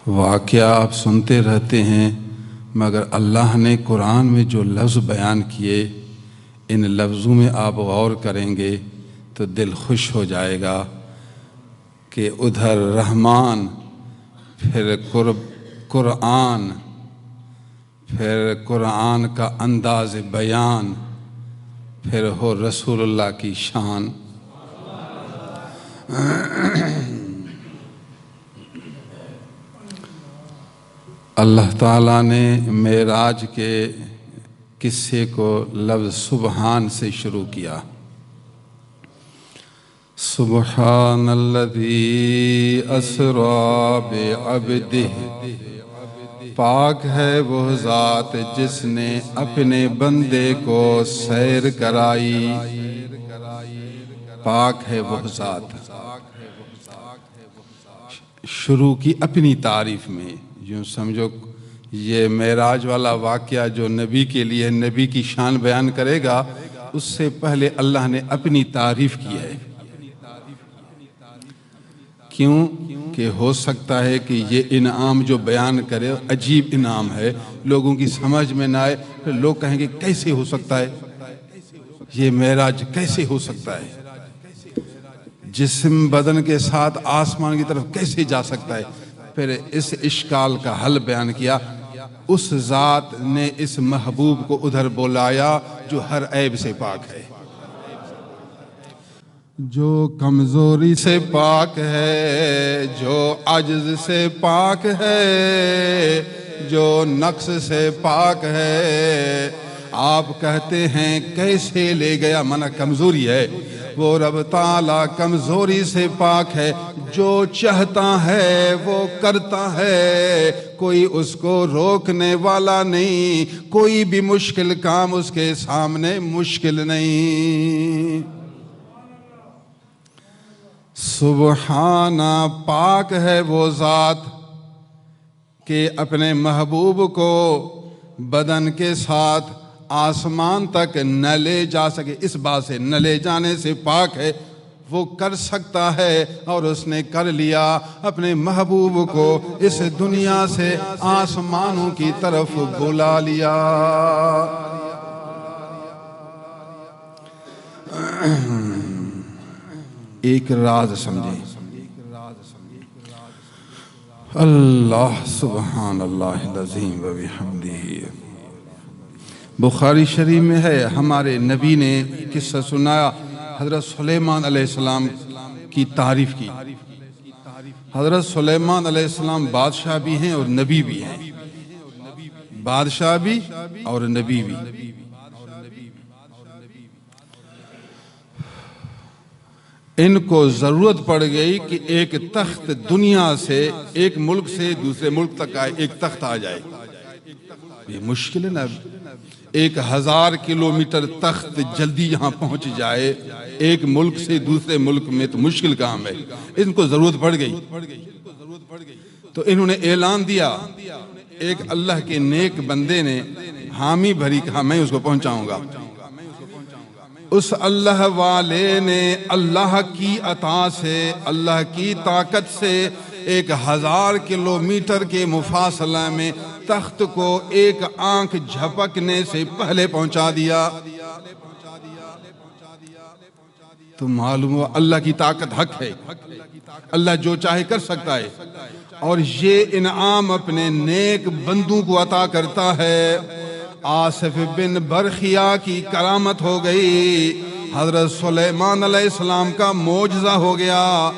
واقعہ آپ سنتے رہتے ہیں، مگر اللہ نے قرآن میں جو لفظ بیان کیے، ان لفظوں میں آپ غور کریں گے تو دل خوش ہو جائے گا کہ ادھر رحمان، پھر قرآن، پھر قرآن کا انداز بیان، پھر ہو رسول اللہ کی شان۔ اللہ تعالیٰ نے معراج کے قصے کو لفظ سبحان سے شروع کیا۔ سبحان الذی اسریٰ بعبدہ، پاک ہے وہ ذات جس نے اپنے بندے کو سیر کرائی۔ پاک ہے وہ ذات، شروع کی اپنی تعریف میں۔ یوں سمجھو یہ معراج والا واقعہ جو نبی کے لیے نبی کی شان بیان کرے گا، اس سے پہلے اللہ نے اپنی تعریف کی ہے۔ کیوں کہ ہو سکتا ہے کہ یہ انعام جو بیان کرے عجیب انعام ہے، لوگوں کی سمجھ میں نہ آئے، پھر لوگ کہیں گے کیسے ہو سکتا ہے یہ معراج، کیسے ہو سکتا ہے جسم بدن کے ساتھ آسمان کی طرف کیسے جا سکتا ہے۔ پھر اس اشکال کا حل بیان کیا۔ اس ذات نے اس محبوب کو ادھر بلایا جو ہر عیب سے پاک ہے، جو کمزوری سے پاک ہے، جو عجز سے پاک ہے، جو نقص سے پاک ہے۔ آپ کہتے ہیں کیسے لے گیا، منع کمزوری ہے، وہ رب تعالیٰ کمزوری سے پاک ہے۔ جو چاہتا ہے وہ کرتا ہے، کوئی اس کو روکنے والا نہیں، کوئی بھی مشکل کام اس کے سامنے مشکل نہیں۔ سبحانہ، پاک ہے وہ ذات کہ اپنے محبوب کو بدن کے ساتھ آسمان تک نہ لے جا سکے، اس بات سے نہ لے جانے سے پاک ہے۔ وہ کر سکتا ہے اور اس نے کر لیا، اپنے محبوب کو اس دنیا سے آسمانوں کی طرف بلا لیا۔ ایک راز سمجھیں، اللہ سبحان اللہ العظیم و بحمدہ۔ بخاری شریف میں ہے، ہمارے نبی نے قصہ سنایا، حضرت سلیمان علیہ السلام کی تعریف کی۔ حضرت سلیمان علیہ السلام بادشاہ بھی ہیں اور نبی بھی ہیں، بادشاہ بھی اور نبی بھی۔ ان کو ضرورت پڑ گئی کہ ایک تخت دنیا سے، ایک ملک سے دوسرے ملک تک آئے، ایک تخت آ جائے۔ یہ مشکل ہے نا، 1000 کلومیٹر تخت جلدی یہاں پہنچ جائے ایک ملک سے دوسرے ملک میں، تو مشکل کام ہے۔ ان کو ضرورت پڑ گئی تو انہوں نے اعلان دیا، ایک اللہ کے نیک بندے نے حامی بھری کہا میں اس کو پہنچاؤں گا۔ اس اللہ والے نے اللہ کی عطا سے، اللہ کی طاقت سے 1000 کلومیٹر کے مفاصلہ میں تخت کو ایک آنکھ جھپکنے سے پہلے پہنچا دیا۔ تو معلوم ہوا اللہ کی طاقت حق ہے، اللہ جو چاہے کر سکتا ہے، اور یہ انعام اپنے نیک بندوں کو عطا کرتا ہے۔ آصف بن برخیا کی کرامت ہو گئی، حضرت سلیمان علیہ السلام کا معجزہ ہو گیا،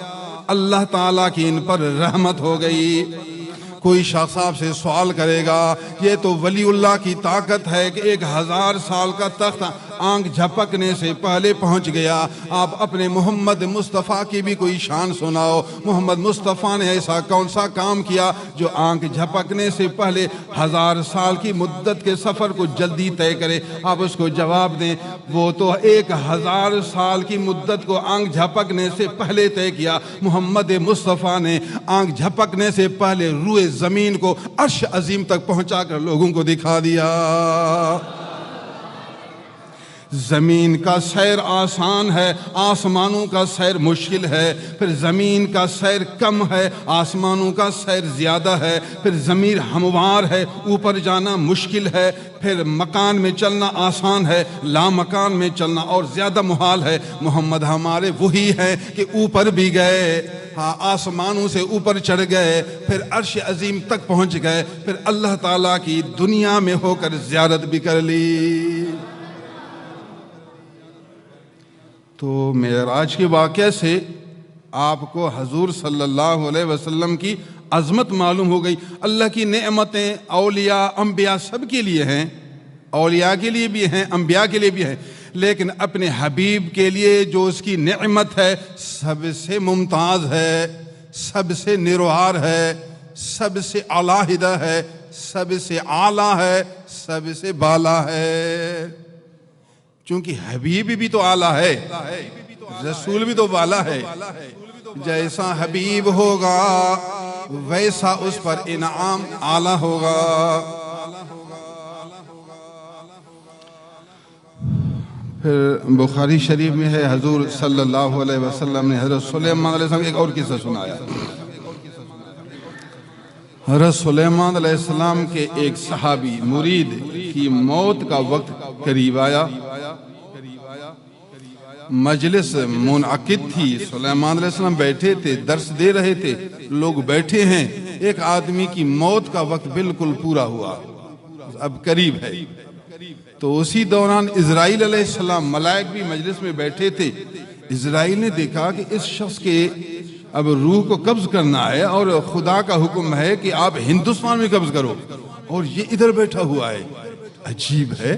اللہ تعالیٰ کی ان پر رحمت ہو گئی۔ کوئی شخص صاحب سے سوال کرے گا، یہ تو ولی اللہ کی طاقت ہے کہ 1000 سال کا تخت آنکھ جھپکنے سے پہلے پہنچ گیا، آپ اپنے محمد مصطفیٰ کی بھی کوئی شان سناؤ، محمد مصطفیٰ نے ایسا کون سا کام کیا جو آنکھ جھپکنے سے پہلے 1000 سال کی مدت کے سفر کو جلدی طے کرے؟ آپ اس کو جواب دیں، وہ تو 1000 سال کی مدت کو آنکھ جھپکنے سے پہلے طے کیا، محمد مصطفیٰ نے آنکھ جھپکنے سے پہلے روئے زمین کو عرش عظیم تک پہنچا کر لوگوں کو دکھا دیا۔ زمین کا سیر آسان ہے، آسمانوں کا سیر مشکل ہے، پھر زمین کا سیر کم ہے، آسمانوں کا سیر زیادہ ہے، پھر زمین ہموار ہے، اوپر جانا مشکل ہے، پھر مکان میں چلنا آسان ہے، لا مکان میں چلنا اور زیادہ محال ہے۔ محمد ہمارے وہی ہیں کہ اوپر بھی گئے، ہاں آسمانوں سے اوپر چڑھ گئے، پھر عرش عظیم تک پہنچ گئے، پھر اللہ تعالیٰ کی دنیا میں ہو کر زیارت بھی کر لی۔ تو معراج کے واقعے سے آپ کو حضور صلی اللہ علیہ وسلم کی عظمت معلوم ہو گئی۔ اللہ کی نعمتیں اولیاء انبیاء سب کے لیے ہیں، اولیاء کے لیے بھی ہیں، انبیاء کے لیے بھی ہیں، لیکن اپنے حبیب کے لیے جو اس کی نعمت ہے سب سے ممتاز ہے، سب سے نروار ہے، سب سے علیحدہ ہے، سب سے اعلیٰ ہے، سب سے بالا ہے۔ چونکہ حبیب بھی تو اعلیٰ ہے، رسول بھی تو بالا ہے۔ جیسا حبیب ہوگا ویسا اس پر انعام اعلیٰ ہوگا۔ پھر بخاری شریف میں ہے حضور صلی اللہ علیہ وسلم نے حضرت سلیمان علیہ السلام ایک اور قصہ سنایا۔ حضرت سلیمان علیہ السلام کے ایک صحابی مرید کی موت کا وقت قریب آیا، مجلس منعقد تھی، سلیمان علیہ السلام بیٹھے تھے، درس دے رہے تھے، لوگ بیٹھے ہیں، ایک آدمی کی موت کا وقت بالکل پورا ہوا، اب قریب ہے۔ تو اسی دوران اسرائیل علیہ السلام ملائک بھی مجلس میں بیٹھے تھے۔ اسرائیل نے دیکھا کہ اس شخص کے اب روح کو قبض کرنا ہے اور خدا کا حکم ہے کہ آپ ہندوستان میں قبض کرو، اور یہ ادھر بیٹھا ہوا ہے۔ عجیب ہے،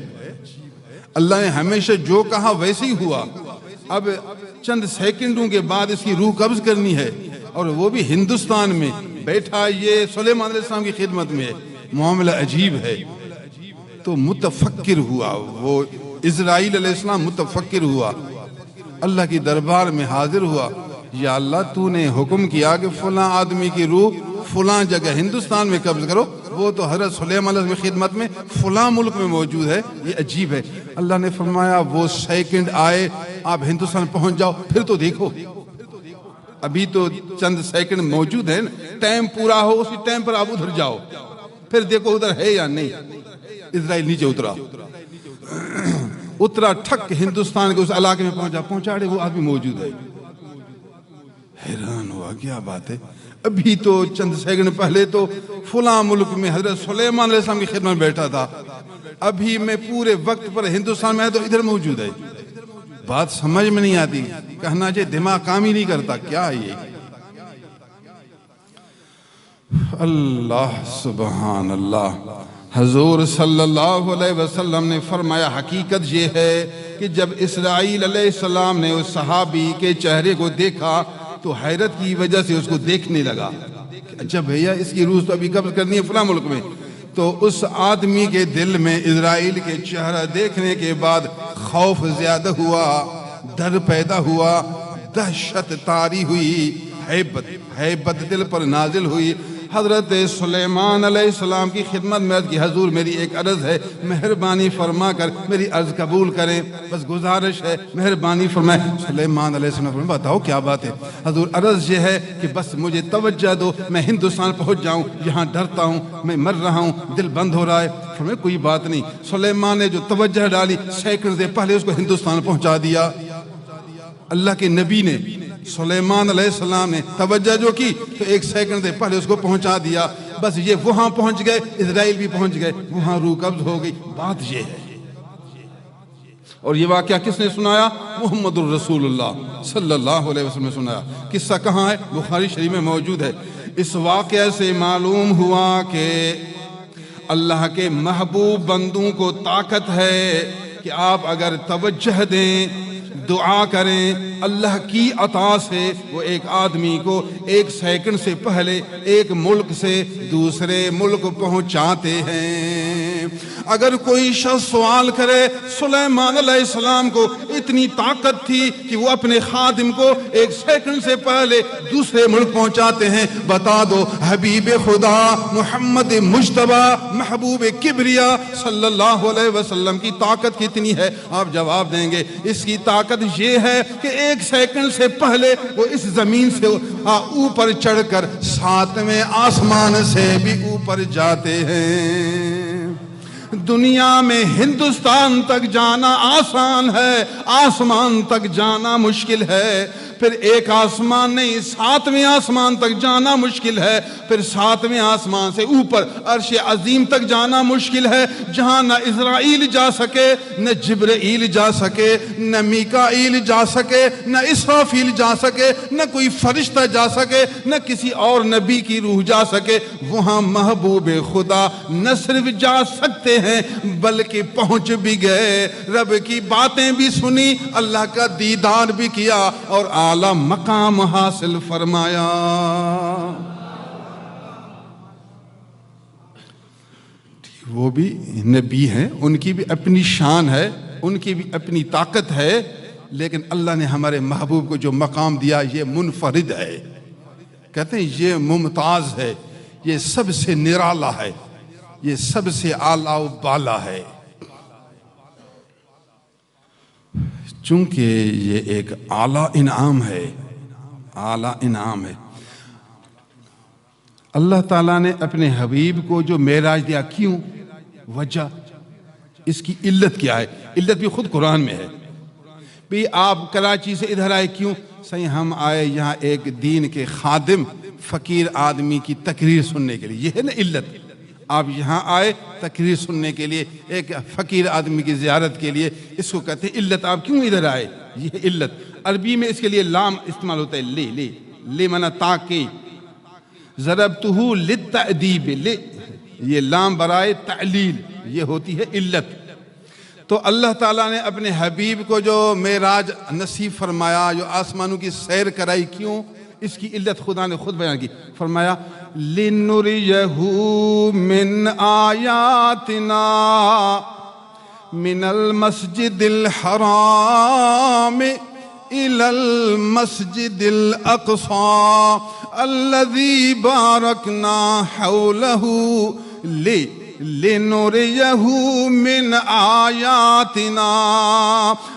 اللہ نے ہمیشہ جو کہا ویسے ہی ہوا۔ اب چند سیکنڈوں کے بعد اس کی روح قبض کرنی ہے، اور وہ بھی ہندوستان میں بیٹھا، یہ سلیمان علیہ السلام کی خدمت میں ہے۔ معاملہ عجیب ہے۔ تو متفکر ہوا وہ اسرائیل علیہ السلام، متفکر ہوا، اللہ کی دربار میں حاضر ہوا، یا اللہ تو نے حکم کیا کہ فلاں آدمی کی روح فلاں جگہ ہندوستان میں قبض کرو، وہ تو حضرت سلیمان علیہ السلام کی خدمت میں فلاں ملک میں موجود ہے، یہ عجیب ہے۔ اللہ نے فرمایا وہ سیکنڈ آئے، آپ ہندوستان پہنچ جاؤ، پھر تو دیکھو، ابھی تو چند سیکنڈ موجود ہیں، ٹائم پورا ہو اسی ٹائم پر آپ ادھر جاؤ، پھر دیکھو ادھر ہے یا نہیں۔ اسرائیل نیچے اترا ٹھک ہندوستان کے اس علاقے میں پہنچا وہ آدمی موجود ہے۔ حیران ہوا، کیا بات ہے، ابھی تو چند سیکنڈ پہلے تو فلاں ملک میں حضرت سلیمان علیہ السلام کی خدمت میں بیٹھا تھا، ابھی میں پورے وقت پر ہندوستان میں ہے تو ادھر موجود ہے۔ بات سمجھ میں نہیں آتی، کہنا چاہیے دماغ کام ہی نہیں کرتا، کیا ہے یہ؟ اللہ سبحان اللہ۔ حضور صلی اللہ علیہ وسلم نے فرمایا حقیقت یہ ہے کہ جب اسرائیل علیہ السلام نے اس صحابی کے چہرے کو دیکھا تو حیرت کی وجہ سے اس کو دیکھنے لگا، اچھا بھیا اس کی روح تو ابھی قبض کرنی ہے فلاں ملک میں۔ تو اس آدمی کے دل میں اسرائیل کے چہرہ دیکھنے کے بعد خوف زیادہ ہوا، ڈر پیدا ہوا، دہشت طاری ہوئی، ہیبت دل پر نازل ہوئی۔ حضرت سلیمان علیہ السلام کی خدمت میں عرض کی، حضور میری ایک عرض ہے، مہربانی فرما کر میری عرض قبول کریں، بس گزارش ہے، مہربانی فرمائیں۔ سلیمان علیہ السلام فرمایا بتاؤ کیا بات ہے؟ حضور عرض یہ ہے کہ بس مجھے توجہ دو، میں ہندوستان پہنچ جاؤں، یہاں ڈرتا ہوں، میں مر رہا ہوں، دل بند ہو رہا ہے۔ فرمایا کوئی بات نہیں۔ سلیمان نے جو توجہ ڈالی، سیکنڈ سے پہلے اس کو ہندوستان پہنچا دیا۔ اللہ کے نبی نے، سلیمان علیہ السلام نے توجہ جو کی تو ایک سیکنڈ سے پہلے اس کو پہنچا دیا۔ بس یہ وہاں پہنچ گئے، اسرائیل بھی پہنچ گئے، وہاں روح قبض ہو گئی۔ بات یہ ہے، اور یہ واقعہ کس نے سنایا؟ محمد الرسول اللہ صلی اللہ علیہ وسلم نے سنایا۔ قصہ کہاں ہے؟ بخاری شریف میں موجود ہے۔ اس واقعے سے معلوم ہوا کہ اللہ کے محبوب بندوں کو طاقت ہے کہ آپ اگر توجہ دیں، دعا کریں، اللہ کی عطا سے وہ ایک آدمی کو ایک سیکنڈ سے پہلے ایک ملک سے دوسرے ملک پہنچاتے ہیں۔ اگر کوئی شخص سوال کرے سلیمان علیہ السلام کو اتنی طاقت تھی کہ وہ اپنے خادم کو 1 سیکنڈ سے پہلے دوسرے ملک پہنچاتے ہیں، بتا دو حبیب خدا محمد مجتبی محبوب کبریا صلی اللہ علیہ وسلم کی طاقت کتنی ہے؟ آپ جواب دیں گے اس کی طاقت یہ ہے کہ 1 سیکنڈ سے پہلے وہ اس زمین سے اوپر چڑھ کر 7ویں آسمان سے بھی اوپر جاتے ہیں۔ دنیا میں ہندوستان تک جانا آسان ہے، آسمان تک جانا مشکل ہے، پھر 1 آسمان نہیں 7ویں آسمان تک جانا مشکل ہے، پھر 7ویں آسمان سے اوپر عرش عظیم تک جانا مشکل ہے، جہاں نہ اسرائیل جا سکے، نہ جبرائیل جا سکے، نہ میکائیل جا سکے، نہ اسرافیل جا سکے، نہ کوئی فرشتہ جا سکے، نہ کسی اور نبی کی روح جا سکے۔ وہاں محبوب خدا نہ صرف جا سکتے ہیں بلکہ پہنچ بھی گئے، رب کی باتیں بھی سنی، اللہ کا دیدار بھی کیا اور اعلیٰ مقام حاصل فرمایا۔ وہ بھی نبی ہیں، ان کی بھی اپنی شان ہے، ان کی بھی اپنی طاقت ہے، لیکن اللہ نے ہمارے محبوب کو جو مقام دیا یہ منفرد ہے، کہتے ہیں یہ ممتاز ہے، یہ سب سے نرالا ہے، یہ سب سے اعلیٰ و بالا ہے۔ چونکہ یہ ایک اعلیٰ انعام ہے، اعلیٰ انعام ہے۔ اللہ تعالیٰ نے اپنے حبیب کو جو معراج دیا، کیوں؟ وجہ اس کی علت کیا ہے؟ علت بھی خود قرآن میں ہے۔ بھی آپ کراچی سے ادھر آئے کیوں؟ صحیح ہم آئے یہاں ایک دین کے خادم فقیر آدمی کی تقریر سننے کے لیے، یہ ہے نا علت۔ آپ یہاں آئے تقریر سننے کے لیے، ایک فقیر آدمی کی زیارت کے لیے، اس کو کہتے ہیں علت۔ آپ کیوں ادھر آئے؟ یہ علت۔ عربی میں اس کے لیے لام استعمال ہوتا ہے، لے منا تاکہ، ضربتہ للتأدیب، یہ لام برائے تعلیل، یہ ہوتی ہے علت۔ تو اللہ تعالیٰ نے اپنے حبیب کو جو معراج نصیب فرمایا، جو آسمانوں کی سیر کرائی، کیوں؟ اس کی علت خدا نے خود بیان کی، فرمایا لِنُرِيَهُ مِنْ آیاتنا من المسجد الحرام إلى المسجد الأقصى الذي باركنا حوله لِنُرِيَهُ مِنْ آیاتنا۔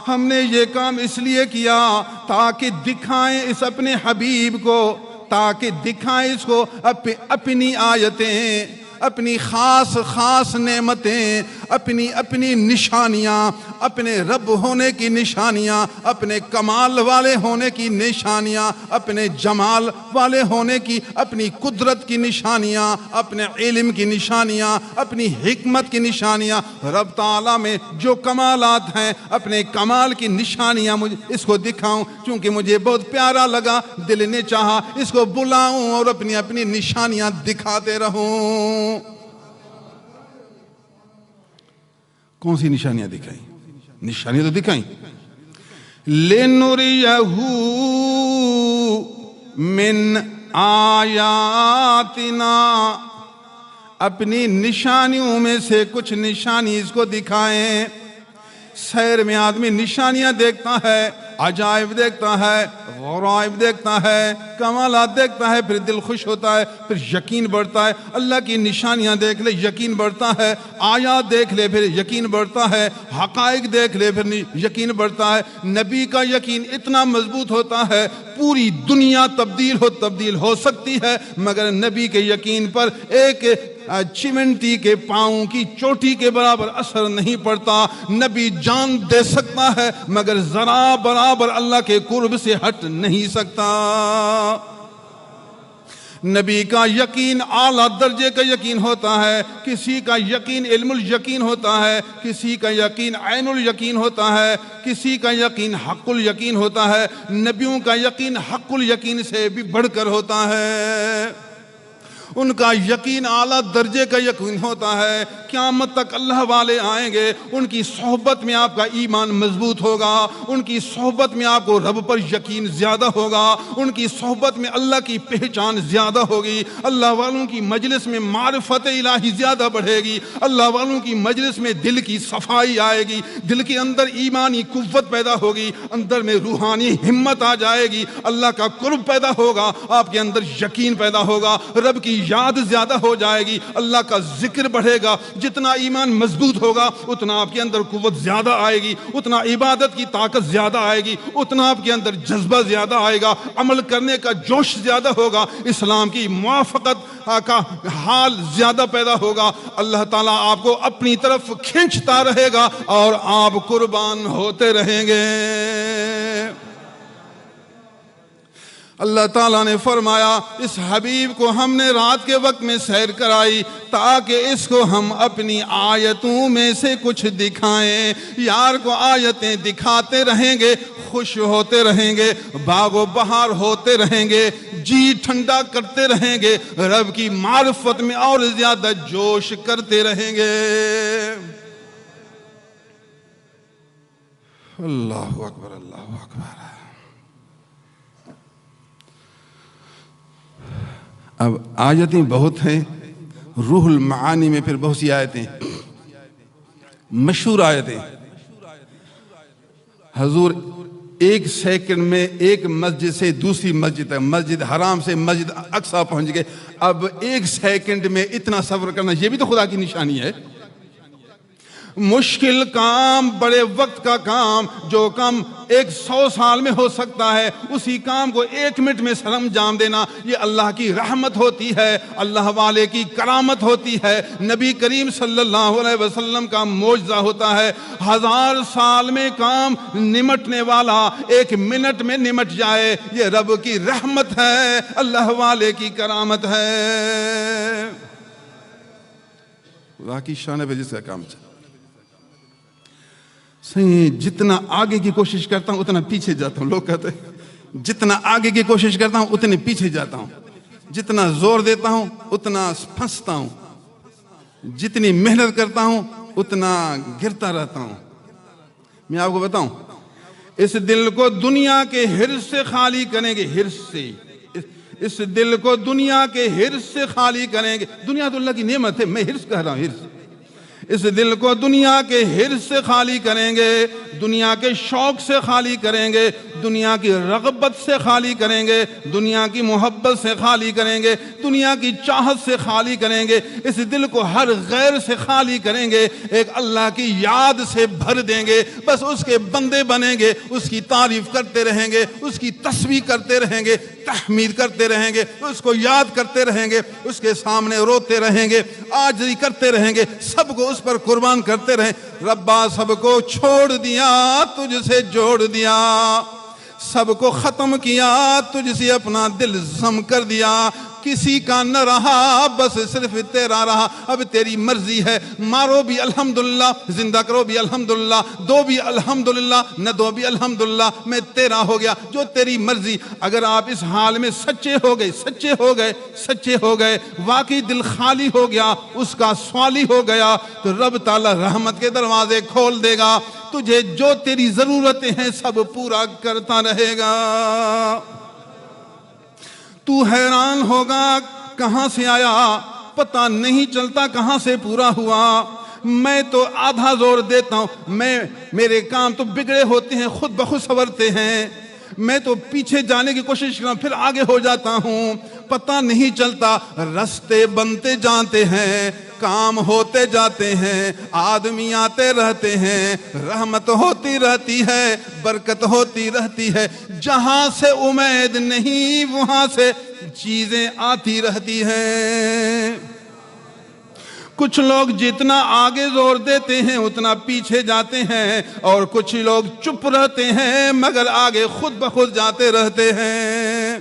ہم نے یہ کام اس لیے کیا تاکہ دکھائیں اس اپنے حبیب کو، تاکہ دکھائیں اس کو اپنی آیتیں، اپنی خاص خاص نعمتیں، اپنی نشانیاں، اپنے رب ہونے کی نشانیاں، اپنے کمال والے ہونے کی نشانیاں، اپنے جمال والے ہونے کی، اپنی قدرت کی نشانیاں، اپنے علم کی نشانیاں، اپنی حکمت کی نشانیاں، رب تعالیٰ میں جو کمالات ہیں اپنے کمال کی نشانیاں مجھے اس کو دکھاؤں۔ چونکہ مجھے بہت پیارا لگا، دل نے چاہا اس کو بلاؤں اور اپنی نشانیاں دکھاتے رہوں۔ کون سی نشانیاں دکھائیں؟ نشانیاں تو دکھائیں۔ لِنُرِيَهُ مِنْ آیاتنا، اپنی نشانیوں میں سے کچھ نشانی اس کو دکھائیں۔ سیر میں آدمی نشانیاں دیکھتا ہے، عجائب دیکھتا ہے، غرائب دیکھتا ہے، کمالات دیکھتا ہے، پھر دل خوش ہوتا ہے، پھر یقین بڑھتا ہے۔ اللہ کی نشانیاں دیکھ لے یقین بڑھتا ہے، آیات دیکھ لے پھر یقین بڑھتا ہے، حقائق دیکھ لے پھر یقین بڑھتا ہے۔ نبی کا یقین اتنا مضبوط ہوتا ہے، پوری دنیا تبدیل ہو سکتی ہے مگر نبی کے یقین پر ایک چمنٹی کے پاؤں کی چوٹی کے برابر اثر نہیں پڑتا۔ نبی جان دے سکتا ہے مگر ذرا برابر اللہ کے قرب سے ہٹ نہیں سکتا۔ نبی کا یقین اعلیٰ درجے کا یقین ہوتا ہے، کسی کا یقین علم الیقین ہوتا ہے، کسی کا یقین عین الیقین ہوتا ہے، کسی کا یقین حق الیقین ہوتا ہے۔ نبیوں کا یقین حق الیقین سے بھی بڑھ کر ہوتا ہے۔ ان کا یقین اعلیٰ درجے کا یقین ہوتا ہے. قیامت تک اللہ والے آئیں گے, ان کی صحبت میں آپ کا ایمان مضبوط ہوگا, ان کی صحبت میں آپ کو رب پر یقین زیادہ ہوگا, ان کی صحبت میں اللہ کی پہچان زیادہ ہوگی, اللہ والوں کی مجلس میں معرفت الہی زیادہ بڑھے گی, اللہ والوں کی مجلس میں دل کی صفائی آئے گی, دل کے اندر ایمانی قوت پیدا ہوگی, اندر میں روحانی ہمت آ جائے گی, اللہ کا قرب پیدا ہوگا, آپ کے اندر یقین پیدا ہوگا, رب کی یاد زیادہ ہو جائے گی, اللہ کا ذکر بڑھے گا. جتنا ایمان مضبوط ہوگا اتنا آپ کے اندر قوت زیادہ آئے گی, اتنا عبادت کی طاقت زیادہ آئے گی, اتنا آپ کے اندر جذبہ زیادہ آئے گا, عمل کرنے کا جوش زیادہ ہوگا, اسلام کی موافقت کا حال زیادہ پیدا ہوگا. اللہ تعالیٰ آپ کو اپنی طرف کھینچتا رہے گا اور آپ قربان ہوتے رہیں گے. اللہ تعالیٰ نے فرمایا اس حبیب کو ہم نے رات کے وقت میں سیر کرائی تاکہ اس کو ہم اپنی آیتوں میں سے کچھ دکھائیں. یار کو آیتیں دکھاتے رہیں گے, خوش ہوتے رہیں گے, باغ و بہار ہوتے رہیں گے, جی ٹھنڈا کرتے رہیں گے, رب کی معرفت میں اور زیادہ جوش کرتے رہیں گے. اللہ اکبر, اللہ اکبر. اب آیتیں بہت ہیں, روح المعانی میں پھر بہت سی آیتیں, مشہور آیتیں. حضور ایک سیکنڈ میں ایک مسجد سے دوسری مسجد تک, مسجد حرام سے مسجد اقصیٰ پہنچ گئے. اب ایک سیکنڈ میں اتنا سفر کرنا یہ بھی تو خدا کی نشانی ہے. مشکل کام, بڑے وقت کا کام, جو کام 100 سال میں ہو سکتا ہے اسی کام کو 1 منٹ میں سر انجام دینا, یہ اللہ کی رحمت ہوتی ہے, اللہ والے کی کرامت ہوتی ہے, نبی کریم صلی اللہ علیہ وسلم کا معجزہ ہوتا ہے. 1000 سال میں کام نمٹنے والا 1 منٹ میں نمٹ جائے, یہ رب کی رحمت ہے, اللہ والے کی کرامت ہے. خدا کی شان پہ جس کا کام چاہے. جتنا آگے کی کوشش کرتا ہوں اتنا پیچھے جاتا ہوں. لوگ کہتے ہیں جتنا آگے کی کوشش کرتا ہوں اتنے پیچھے جاتا ہوں, جتنا زور دیتا ہوں اتنا پھنستا ہوں, جتنی محنت کرتا ہوں اتنا گرتا رہتا ہوں. میں آپ کو بتاؤں, اس دل کو دنیا کے حرص سے خالی کریں گے, حرص سے, اس دل کو دنیا کے حرص سے خالی کریں گے. دنیا تو اللہ کی نعمت ہے, میں حرص کہہ رہا ہوں, حرص. اس دل کو دنیا کے حرص سے خالی کریں گے, دنیا کے شوق سے خالی کریں گے, دنیا کی رغبت سے خالی کریں گے, دنیا کی محبت سے خالی کریں گے, دنیا کی چاہت سے خالی کریں گے. اس دل کو ہر غیر سے خالی کریں گے, ایک اللہ کی یاد سے بھر دیں گے. بس اس کے بندے بنیں گے, اس کی تعریف کرتے رہیں گے, اس کی تسبیح کرتے رہیں گے, تحمید کرتے رہیں گے, اس کو یاد کرتے رہیں گے, اس کے سامنے روتے رہیں گے, عاجزی کرتے رہیں گے, سب کو اس پر قربان کرتے رہیں. ربا سب کو چھوڑ دیا تجھ سے جوڑ دیا, سب کو ختم کیا تجھ سے اپنا دل ضم کر دیا, کسی کا نہ رہا بس صرف تیرا رہا. اب تیری مرضی ہے, مارو بھی الحمدللہ, زندہ کرو بھی الحمدللہ, دو بھی الحمدللہ, نہ دو بھی الحمدللہ, میں تیرا ہو گیا, جو تیری مرضی. اگر آپ اس حال میں سچے ہو گئے, سچے ہو گئے, سچے ہو گئے, واقعی دل خالی ہو گیا, اس کا سوالی ہو گیا, تو رب تعالی رحمت کے دروازے کھول دے گا. تجھے جو تیری ضرورتیں ہیں سب پورا کرتا رہے گا. تو حیران ہوگا کہاں سے آیا, پتہ نہیں چلتا کہاں سے پورا ہوا. میں تو آدھا زور دیتا ہوں, میرے کام تو بگڑے ہوتے ہیں, خود بخود سنورتے ہیں. میں تو پیچھے جانے کی کوشش کرتا ہوں, پھر آگے ہو جاتا ہوں. پتہ نہیں چلتا, رستے بنتے جاتے ہیں, کام ہوتے جاتے ہیں, آدمی آتے رہتے ہیں, رحمت ہوتی رہتی ہے, برکت ہوتی رہتی ہے. جہاں سے امید نہیں وہاں سے چیزیں آتی رہتی ہیں. کچھ لوگ جتنا آگے زور دیتے ہیں اتنا پیچھے جاتے ہیں, اور کچھ لوگ چپ رہتے ہیں مگر آگے خود بخود جاتے رہتے ہیں.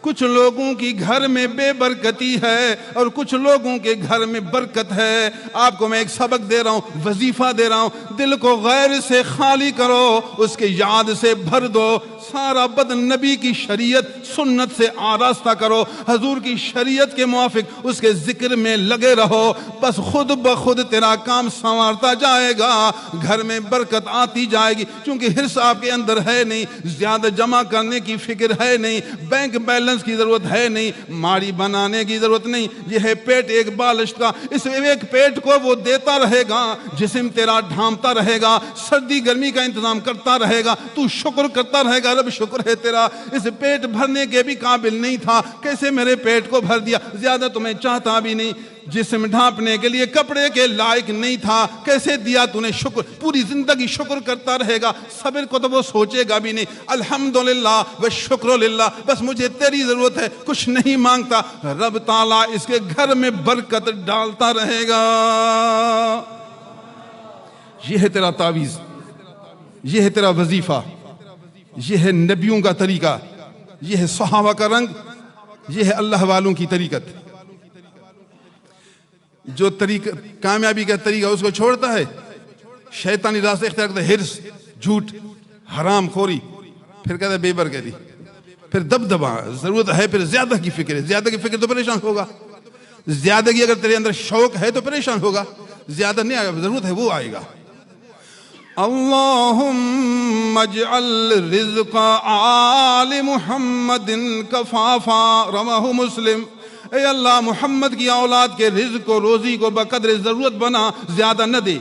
کچھ لوگوں کی گھر میں بے برکتی ہے اور کچھ لوگوں کے گھر میں برکت ہے. آپ کو میں ایک سبق دے رہا ہوں, وظیفہ دے رہا ہوں. دل کو غیر سے خالی کرو, اس کے یاد سے بھر دو, سارا بدن نبی کی شریعت سنت سے آراستہ کرو، حضور کی شریعت کے موافق اس کے ذکر میں لگے رہو، بس خود بخود تیرا کام سنوارتا جائے گا، گھر میں برکت آتی جائے گی۔ چونکہ حرص آپ کے اندر ہے نہیں، زیادہ جمع کرنے کی فکر ہے نہیں، بینک بیلنس کی ضرورت ہے نہیں، ماڑی بنانے کی ضرورت نہیں، یہ ہے پیٹ ایک بالشت کا، اس ایک پیٹ کو وہ دیتا رہے گا، جسم تیرا ڈھانپتا رہے گا، سردی گرمی کا انتظام کرتا رہے گا، تو شکر کرتا رہے گا، رب شکر ہے تیرا، اس پیٹ بھرنے کے بھی قابل نہیں تھا، کیسے میرے پیٹ کو بھر دیا، زیادہ تو میں چاہتا بھی نہیں، جسم ڈھانپنے کے لیے کپڑے کے لائق نہیں تھا، کیسے دیا تو نے، شکر، پوری زندگی شکر کرتا رہے گا، صبر کو تو وہ سوچے گا بھی نہیں، الحمدللہ والشکر للہ، بس مجھے تیری ضرورت ہے، کچھ نہیں مانگتا، رب تعالیٰ اس کے گھر میں برکت ڈالتا رہے گا۔ یہ ہے تیرا تعویذ، یہ ہے تیرا وظیفہ، یہ ہے نبیوں کا طریقہ، یہ ہے صحابہ کا رنگ، یہ ہے اللہ والوں کی طریقت۔ جو طریقہ کامیابی کا طریقہ اس کو چھوڑتا ہے، شیطانی راستے اختیار کرتا ہے، حرص، جھوٹ، حرام خوری، پھر کہتا ہے بے برکتی، پھر دبدبا، ضرورت ہے، پھر زیادہ کی فکر ہے، زیادہ کی فکر تو پریشان ہوگا، زیادگی اگر تیرے اندر شوق ہے تو پریشان ہوگا، زیادہ نہیں آئے گا، ضرورت ہے وہ آئے گا۔ اللہم اجعل رزق آل محمد کفافا، رواہ مسلم، اے اللہ محمد کی اولاد کے رزق و روزی کو بقدر ضرورت بنا، زیادہ نہ دے۔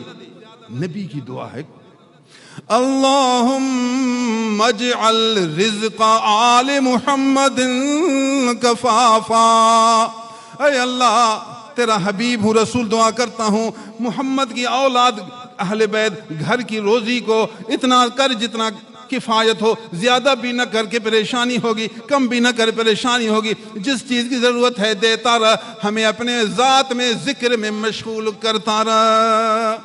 نبی کی دعا ہے، اللہم اجعل رزق آل محمد کفافا، اے اللہ تیرا حبیب ہوں، رسول دعا کرتا ہوں، محمد کی اولاد اہل بیت گھر کی روزی کو اتنا کر جتنا کفایت ہو، زیادہ بھی نہ کر کے پریشانی ہوگی، کم بھی نہ کر پریشانی ہوگی، جس چیز کی ضرورت ہے دیتا رہ، ہمیں اپنے ذات میں ذکر میں مشغول کرتا رہ۔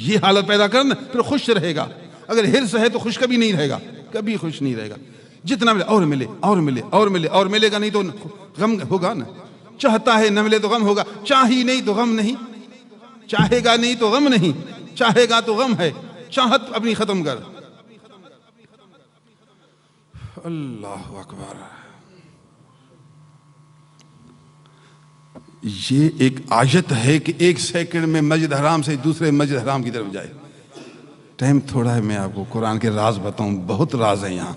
یہ حالت پیدا کرنا، پھر خوش رہے گا۔ اگر حرص ہے تو خوش کبھی نہیں رہے گا، کبھی خوش نہیں رہے گا، جتنا ملے اور ملے اور ملے اور ملے، اور ملے گا نہیں تو غم ہوگا نا، چاہتا ہے نہ ملے تو غم ہوگا، چاہی نہیں تو غم نہیں، چاہے گا نہیں تو غم نہیں، چاہے گا تو غم ہے، چاہت اپنی ختم کر۔ اللہ اکبر۔ یہ ایک آیت ہے کہ ایک سیکنڈ میں مسجد حرام سے دوسرے مسجد حرام کی طرف جائے۔ ٹائم تھوڑا ہے، میں آپ کو قرآن کے راز بتاؤں، بہت راز ہیں یہاں۔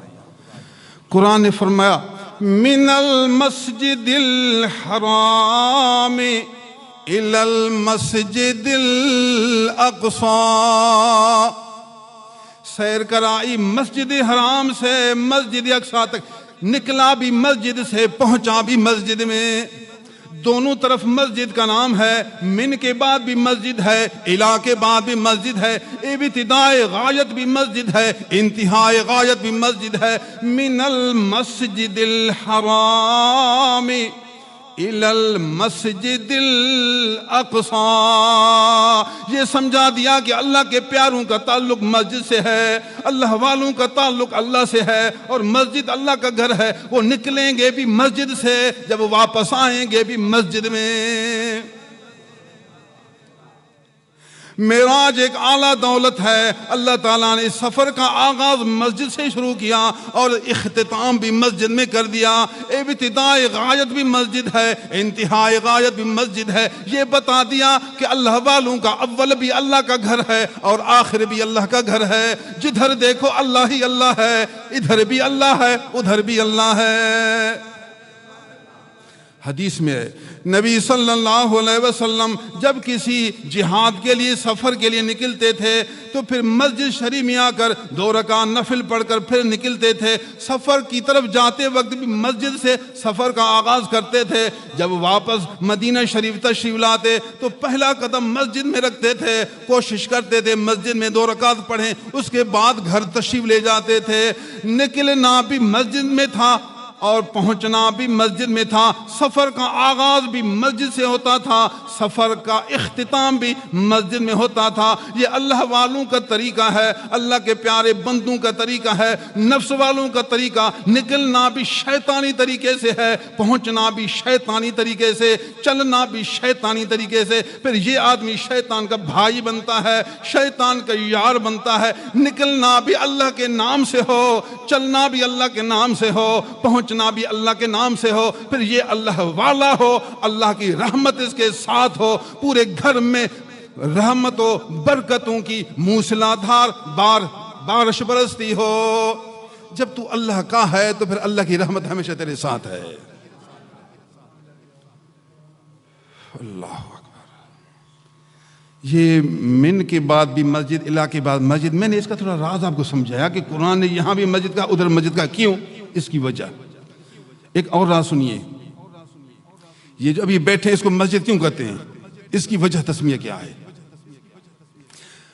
قرآن نے فرمایا من المسجد الحرام الى المسجد الاقصى، سیر کرائی مسجد حرام سے مسجد اقصی تک، نکلا بھی مسجد سے، پہنچا بھی مسجد میں، دونوں طرف مسجد کا نام ہے، من کے بعد بھی مسجد ہے، الہ کے بعد بھی مسجد ہے، ابتدائے غایت بھی مسجد ہے، انتہائے غایت بھی مسجد ہے۔ من المسجد الحرام الى المسجد الاقصى، یہ سمجھا دیا کہ اللہ کے پیاروں کا تعلق مسجد سے ہے، اللہ والوں کا تعلق اللہ سے ہے، اور مسجد اللہ کا گھر ہے، وہ نکلیں گے بھی مسجد سے، جب واپس آئیں گے بھی مسجد میں۔ معراج ایک اعلیٰ دولت ہے، اللہ تعالیٰ نے اس سفر کا آغاز مسجد سے شروع کیا اور اختتام بھی مسجد میں کر دیا، ابتدائے غایت بھی مسجد ہے، انتہائی غایت بھی مسجد ہے، یہ بتا دیا کہ اللہ والوں کا اول بھی اللہ کا گھر ہے اور آخر بھی اللہ کا گھر ہے، جدھر دیکھو اللہ ہی اللہ ہے، ادھر بھی اللہ ہے ادھر بھی اللہ ہے۔ حدیث میں ہے نبی صلی اللہ علیہ وسلم جب کسی جہاد کے لیے سفر کے لیے نکلتے تھے تو پھر مسجد شریف میں آ کر 2 رکعت نفل پڑھ کر پھر نکلتے تھے، سفر کی طرف جاتے وقت بھی مسجد سے سفر کا آغاز کرتے تھے، جب واپس مدینہ شریف تشریف لاتے تو پہلا قدم مسجد میں رکھتے تھے، کوشش کرتے تھے مسجد میں 2 رکعت پڑھیں، اس کے بعد گھر تشریف لے جاتے تھے، نکلنا بھی مسجد میں تھا اور پہنچنا بھی مسجد میں تھا، سفر کا آغاز بھی مسجد سے ہوتا تھا، سفر کا اختتام بھی مسجد میں ہوتا تھا۔ یہ اللہ والوں کا طریقہ ہے، اللہ کے پیارے بندوں کا طریقہ ہے، نفس والوں کا طریقہ۔ نکلنا بھی شیطانی طریقے سے ہے، پہنچنا بھی شیطانی طریقے سے، چلنا بھی شیطانی طریقے سے۔ پھر یہ آدمی شیطان کا بھائی بنتا ہے، شیطان کا یار بنتا ہے۔ نکلنا بھی اللہ کے نام سے ہو، چلنا بھی اللہ کے نام سے ہو، پہنچنا بھی اللہ کے نام سے ہو، پھر یہ اللہ والا ہو، اللہ کی رحمت اس کے ساتھ ہو، پورے گھر میں رحمت و برکتوں کی موسلادھار بارش برستی ہو۔ جب تو اللہ کا ہے تو پھر اللہ کی رحمت ہمیشہ تیرے ساتھ ہے۔ اللہ اکبر۔ یہ من کے بعد بھی مسجد، الہ کے بعد مسجد۔ میں نے اس کا تھوڑا راز آپ کو سمجھایا کہ قرآن نے یہاں بھی مسجد کا، ادھر مسجد کا، کیوں؟ اس کی وجہ ایک اور راز سنیے۔ یہ جو ابھی بیٹھے اس کو مسجد کیوں کہتے ہیں؟ اس کی وجہ تسمیہ کیا ہے؟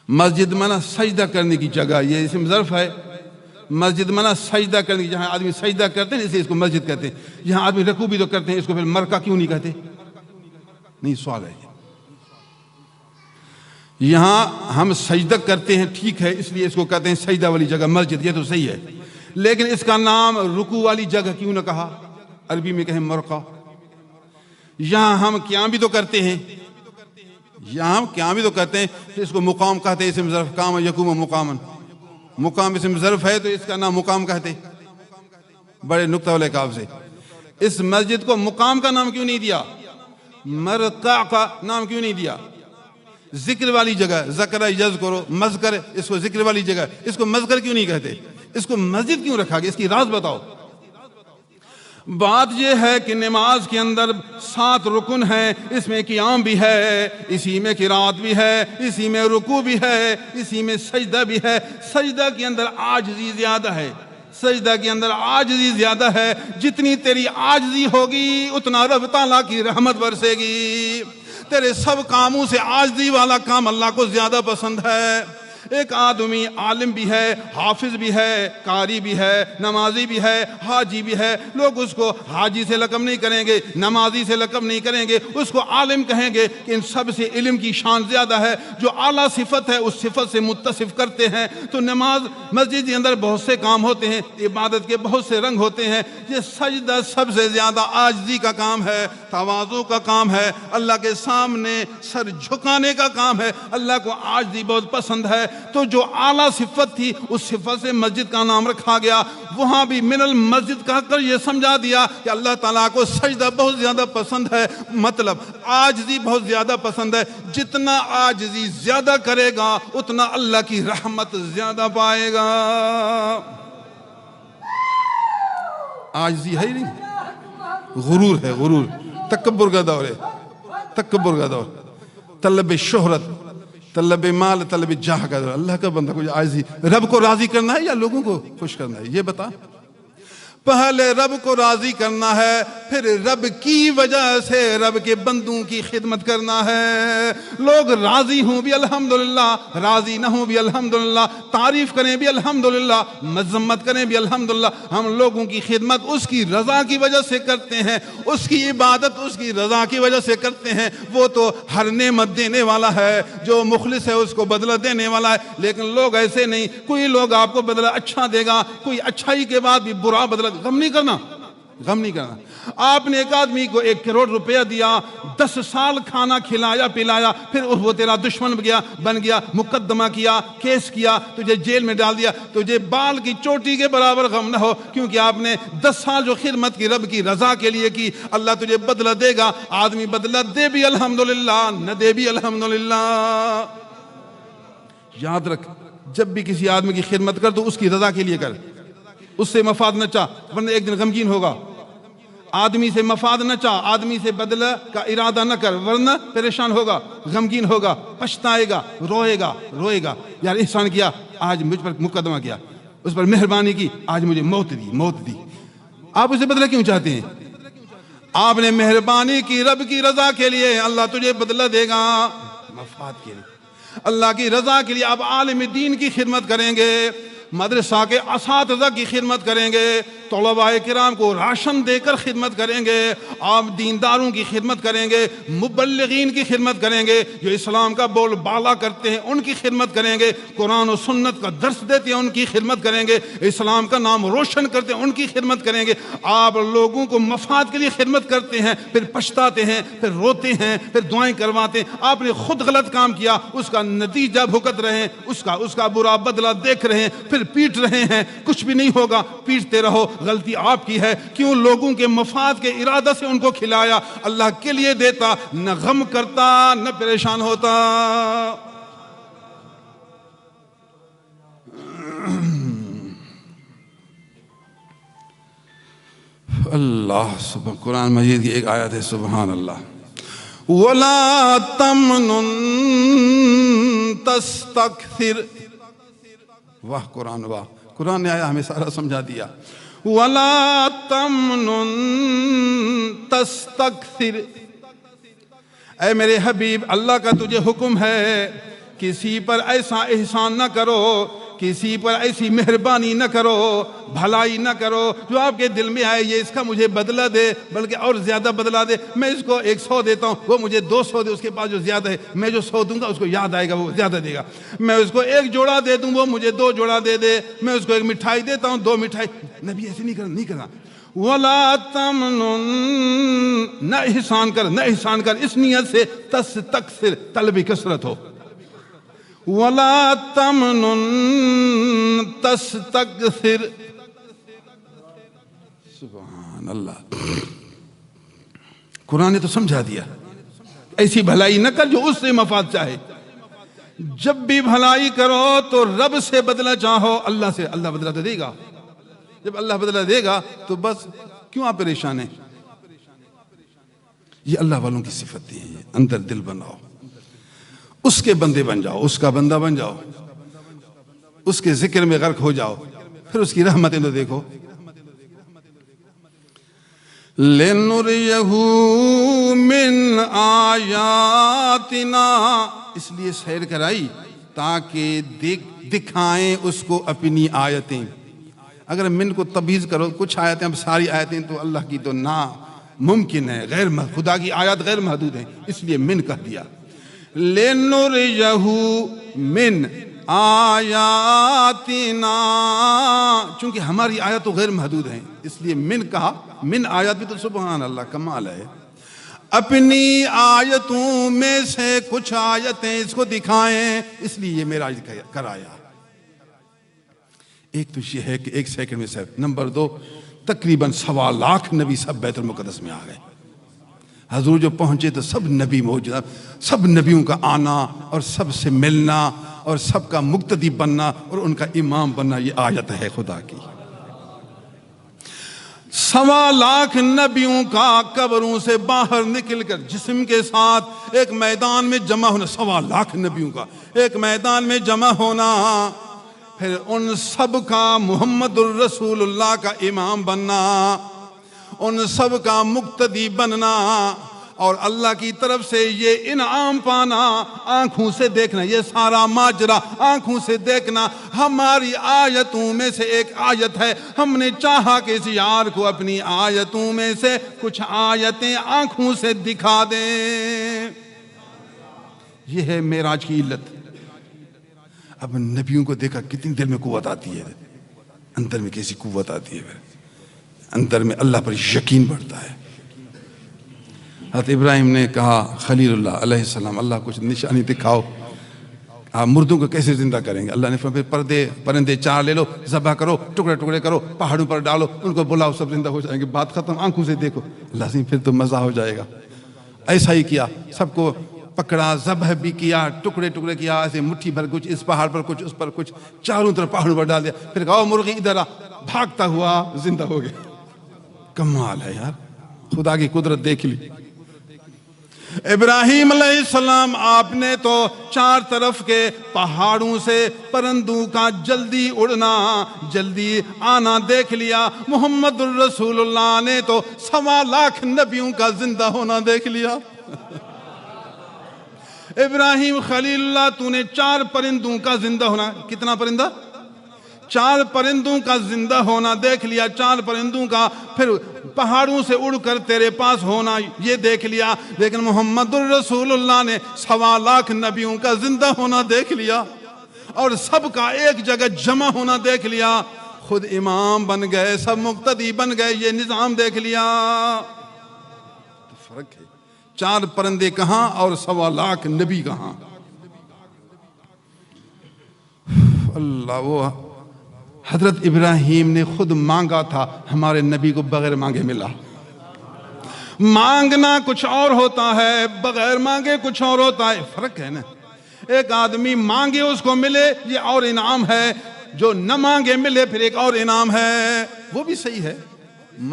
مسجد مانا سجدہ کرنے کی جگہ، یہ اسم ظرف ہے۔ مسجد مانا سجدہ کرنے کی، جہاں آدمی سجدہ کرتے ہیں اس لیے اس کو مسجد کہتے ہیں۔ یہاں آدمی رکوع بھی تو کرتے ہیں، اس کو پھر مرکع کیوں نہیں کہتے؟ نہیں، سوال ہے۔ یہاں ہم سجدہ کرتے ہیں، ٹھیک ہے، اس لیے اس کو کہتے ہیں سجدہ والی جگہ مسجد، یہ تو صحیح ہے، لیکن اس کا نام رکوع والی جگہ کیوں نہ کہا؟ عربی میں کہیں مرقع۔ یہاں ہم قیام بھی تو کرتے ہیں، یہاں ہم قیام بھی تو کرتے ہیں، اس کو مقام کہتے ہیں، اسم ظرف، قام یقوم مقامن، مقام اسم ظرف ہے تو اس کا نام مقام کہتے، بڑے نقطہ والے کاف سے۔ اس مسجد کو مقام کا نام کیوں نہیں دیا؟ مرقع کا نام کیوں نہیں دیا؟ ذکر والی جگہ، ذکر یذکر، مذکر، اس کو ذکر والی جگہ، اس کو مذکر کیوں نہیں کہتے؟ اس کو مسجد کیوں رکھا گیا؟ اس کی راز بتاؤ۔ بات یہ ہے کہ نماز کے اندر 7 رکن ہیں، اس میں قیام بھی ہے، اسی میں قرات بھی ہے، اسی میں رکوع بھی ہے، اسی میں سجدہ بھی ہے۔ سجدہ کے اندر عاجزی زیادہ ہے، سجدہ کے اندر عاجزی زیادہ ہے۔ جتنی تیری عاجزی ہوگی اتنا رب تعالیٰ کی رحمت برسے گی۔ تیرے سب کاموں سے عاجزی والا کام اللہ کو زیادہ پسند ہے۔ ایک آدمی عالم بھی ہے، حافظ بھی ہے، قاری بھی ہے، نمازی بھی ہے، حاجی بھی ہے، لوگ اس کو حاجی سے لقب نہیں کریں گے، نمازی سے لقب نہیں کریں گے، اس کو عالم کہیں گے کہ ان سب سے علم کی شان زیادہ ہے۔ جو اعلیٰ صفت ہے اس صفت سے متصف کرتے ہیں۔ تو نماز مسجد کے اندر بہت سے کام ہوتے ہیں، عبادت کے بہت سے رنگ ہوتے ہیں، یہ سجدہ سب سے زیادہ عاجزی کا کام ہے، تواضع کا کام ہے، اللہ کے سامنے سر جھکانے کا کام ہے۔ اللہ کو عاجزی بہت پسند ہے، تو جو اعلیٰ صفت تھی اس صفت سے مسجد کا نام رکھا گیا۔ وہاں بھی من المسجد کہہ کر یہ سمجھا دیا کہ اللہ تعالیٰ کو سجدہ بہت زیادہ پسند ہے، مطلب عاجزی بہت زیادہ پسند ہے۔ جتنا عاجزی زیادہ کرے گا اتنا اللہ کی رحمت زیادہ پائے گا۔ عاجزی ہے ہی نہیں، غرور ہے، غرور، تکبر کا دور ہے، تکبر کا دور، طلب شہرت، طلب مال، طلب جاہ کا دور۔ اللہ کا بندہ کو عاجزی، رب کو راضی کرنا ہے یا لوگوں کو خوش کرنا ہے؟ یہ بتا۔ پہلے رب کو راضی کرنا ہے، پھر رب کی وجہ سے رب کے بندوں کی خدمت کرنا ہے۔ لوگ راضی ہوں بھی الحمدللہ، راضی نہ ہوں بھی الحمدللہ، تعریف کریں بھی الحمدللہ، مذمت کریں بھی الحمدللہ۔ ہم لوگوں کی خدمت اس کی رضا کی وجہ سے کرتے ہیں، اس کی عبادت اس کی رضا کی وجہ سے کرتے ہیں۔ وہ تو ہر نعمت دینے والا ہے، جو مخلص ہے اس کو بدلہ دینے والا ہے، لیکن لوگ ایسے نہیں۔ کوئی لوگ آپ کو بدلہ اچھا دے گا، کوئی اچھائی کے بعد بھی برا بدلہ۔ غم نہیں کرنا، غم نہیں کرنا۔ آپ نے ایک آدمی کو 1 کروڑ روپیہ دیا، 10 سال کھانا کھلایا پلایا، پھر وہ تیرا دشمن بن گیا، مقدمہ کیا، کیس کیا، تجھے جیل میں ڈال دیا، تجھے بال کی چوٹی کے برابر غم نہ ہو، کیونکہ آپ نے 10 سال جو خدمت کی رب کی رضا کے لیے کی۔ اللہ تجھے بدلہ دے گا۔ آدمی بدلہ دے بھی الحمدللہ، نہ دے بھی الحمدللہ۔ یاد رکھ، جب بھی کسی آدمی کی خدمت کر تو اس کی رضا کے لیے کر، اس سے مفاد نہ چاہ، ورنہ ایک دن غمگین ہوگا۔ آدمی سے مفاد نہ چاہ، آدمی سے بدلہ کا ارادہ نہ کر، ورنہ پریشان ہوگا، غمگین ہوگا، پچھتائے گا، روئے گا۔ یار احسان کیا، آج مجھ پر مقدمہ کیا، اس پر مہربانی کی، آج مجھے موت دی۔ آپ اسے بدلہ کیوں چاہتے ہیں؟ آپ نے مہربانی کی رب کی رضا کے لیے، اللہ تجھے بدلہ دے گا مفاد کے لیے، اللہ کی رضا کے لیے۔ آپ عالم دین کی خدمت کریں گے، مدرسہ کے اساتذہ کی خدمت کریں گے، طلباء کرام کو راشن دے کر خدمت کریں گے، آپ دینداروں کی خدمت کریں گے، مبلغین کی خدمت کریں گے، جو اسلام کا بول بالا کرتے ہیں ان کی خدمت کریں گے، قرآن و سنت کا درس دیتے ہیں ان کی خدمت کریں گے، اسلام کا نام روشن کرتے ہیں ان کی خدمت کریں گے۔ آپ لوگوں کو مفاد کے لیے خدمت کرتے ہیں، پھر پچھتاتے ہیں، پھر روتے ہیں، پھر دعائیں کرواتے ہیں۔ آپ نے خود غلط کام کیا، اس کا نتیجہ بھگت رہے ہیں، اس کا برا بدلہ دیکھ رہے ہیں، پھر پیٹ رہے ہیں۔ کچھ بھی نہیں ہوگا، پیٹتے رہو، غلطی آپ کی ہے۔ کیوں لوگوں کے مفاد کے ارادہ سے ان کو کھلایا؟ اللہ کے لیے دیتا، نہ غم کرتا نہ پریشان ہوتا۔ اللہ سبحان، قرآن مجید کی ایک آیت ہے، سبحان اللہ، وَلَا تَمْنُن تَسْتَكْثِرْ۔ واہ قرآن، واہ قرآن نے آیا ہمیں سارا سمجھا دیا۔ وَلَا تَمْنُن تَسْتَكْثِرْ، اے میرے حبیب اللہ کا تجھے حکم ہے کسی پر ایسا احسان نہ کرو، کسی پر ایسی مہربانی نہ کرو، بھلائی نہ کرو جو آپ کے دل میں آئے یہ اس کا مجھے بدلہ دے، بلکہ اور زیادہ بدلہ دے۔ میں اس کو 100 دیتا ہوں، وہ مجھے 200 دے، اس کے پاس جو زیادہ ہے میں جو 100 دوں گا اس کو یاد آئے گا، وہ زیادہ دے گا۔ میں اس کو 1 جوڑا دے دوں، وہ مجھے 2 جوڑا دے دے۔ میں اس کو 1 مٹھائی دیتا ہوں، 2 مٹھائی۔ نبی ایسے نہیں کرنا۔ وَلَا تَمْنُن، نہ احسان کر اس نیت سے تستکثر، طلب کثرت ہو۔ وَلَا تَمْنُن تَسْتَكْثِرْ، سبحان اللہ۔ قرآن نے تو سمجھا دیا، ایسی بھلائی نہ کر جو اس سے مفاد چاہے۔ جب بھی بھلائی کرو تو رب سے بدلہ چاہو، اللہ سے، اللہ بدلہ تو دے گا۔ جب اللہ بدلہ دے گا تو بس کیوں آپ پریشان ہیں؟ یہ اللہ والوں کی صفت ہے۔ اندر دل بناؤ، اس کے بندے بن جاؤ، اس کا بندہ بن جاؤ، اس کے ذکر میں غرق ہو جاؤ، پھر اس کی رحمتیں تو دیکھو۔ لِنُرِيَهُ مِنْ آیاتنا، اس لیے سیر کرائی تاکہ دکھائیں اس کو اپنی آیتیں۔ اگر من کو تبعیض کرو، کچھ آیتیں، اب ساری آیتیں تو اللہ کی تو ناممکن ہے، خدا کی آیات غیر محدود ہیں، اس لیے من کہہ دیا۔ لِنُرِيَهُ مِنْ آیاتنا، چونکہ ہماری آیات تو غیر محدود ہیں اس لیے من کہا۔ من آیات بھی تو سبحان اللہ کمال ہے، اپنی آیتوں میں سے کچھ آیتیں اس کو دکھائیں، اس لیے یہ معراج کرایا۔ ایک تو یہ ہے کہ 1 سیکنڈ میں سب۔ نمبر 2، تقریباً 1.25 لاکھ نبی سب بیت المقدس میں آ گئے۔ حضور جو پہنچے تو سب نبی موجود، سب نبیوں کا آنا اور سب سے ملنا اور سب کا مقتدی بننا اور ان کا امام بننا، یہ آیت ہے خدا کی۔ 1.25 لاکھ نبیوں کا قبروں سے باہر نکل کر جسم کے ساتھ ایک میدان میں جمع ہونا، 1.25 لاکھ نبیوں کا ایک میدان میں جمع ہونا، پھر ان سب کا محمد الرسول اللہ کا امام بننا، ان سب کا مقتدی بننا، اور اللہ کی طرف سے یہ انعام پانا، آنکھوں سے دیکھنا، یہ سارا ماجرا آنکھوں سے دیکھنا۔ ہماری آیتوں میں سے ایک آیت ہے، ہم نے چاہا کہ اس یار کو اپنی آیتوں میں سے کچھ آیتیں آنکھوں سے دکھا دیں۔ یہ ہے معراج کی علت۔ اب نبیوں کو دیکھا کتنی دل میں قوت آتی ہے، اندر میں کیسی قوت آتی ہے، اندر میں اللہ پر یقین بڑھتا ہے۔ حضرت ابراہیم نے کہا خلیل اللہ علیہ السلام، اللہ کچھ نشانی دکھاؤ، آپ مردوں کو کیسے زندہ کریں گے؟ اللہ نے فرمایا پرندے 4 لے لو، ذبح کرو، ٹکڑے ٹکڑے کرو، پہاڑوں پر ڈالو، ان کو بلاؤ، سب زندہ ہو جائیں گے۔ بات ختم، آنکھوں سے دیکھو۔ اللہ سے پھر تو مزہ ہو جائے گا۔ ایسا ہی کیا، سب کو پکڑا، ذبح بھی کیا، ٹکڑے ٹکڑے کیا، ایسے مٹھی بھر کچھ اس پہاڑ پر کچھ اس پر کچھ، چاروں طرف پہاڑوں پر ڈال دیا۔ پھر کہا مرغی ادھر آ، بھاگتا ہوا زندہ ہو گیا۔ کمال ہے یار، خدا کی قدرت دیکھ لی۔ ابراہیم علیہ السلام آپ نے تو 4 طرف کے پہاڑوں سے پرندوں کا جلدی اڑنا، جلدی آنا دیکھ لیا۔ محمد الرسول اللہ نے تو 1.25 لاکھ نبیوں کا زندہ ہونا دیکھ لیا۔ ابراہیم خلیل اللہ، تو نے 4 پرندوں کا زندہ ہونا، کتنا پرندہ؟ 4 پرندوں کا زندہ ہونا دیکھ لیا، 4 پرندوں کا، پھر پہاڑوں سے اڑ کر تیرے پاس ہونا یہ دیکھ لیا، لیکن محمد الرسول اللہ نے 1.25 لاکھ نبیوں کا زندہ ہونا دیکھ لیا اور سب کا ایک جگہ جمع ہونا دیکھ لیا، خود امام بن گئے، سب مقتدی بن گئے، یہ نظام دیکھ لیا۔ تو فرق ہے، 4 پرندے کہاں اور 1.25 لاکھ نبی کہاں؟ اللہ، وہ حضرت ابراہیم نے خود مانگا تھا، ہمارے نبی کو بغیر مانگے ملا۔ مانگنا کچھ اور ہوتا ہے، بغیر مانگے کچھ اور ہوتا ہے، فرق ہے نا۔ ایک آدمی مانگے اس کو ملے، یہ اور انعام ہے، جو نہ مانگے ملے پھر ایک اور انعام ہے، وہ بھی صحیح ہے۔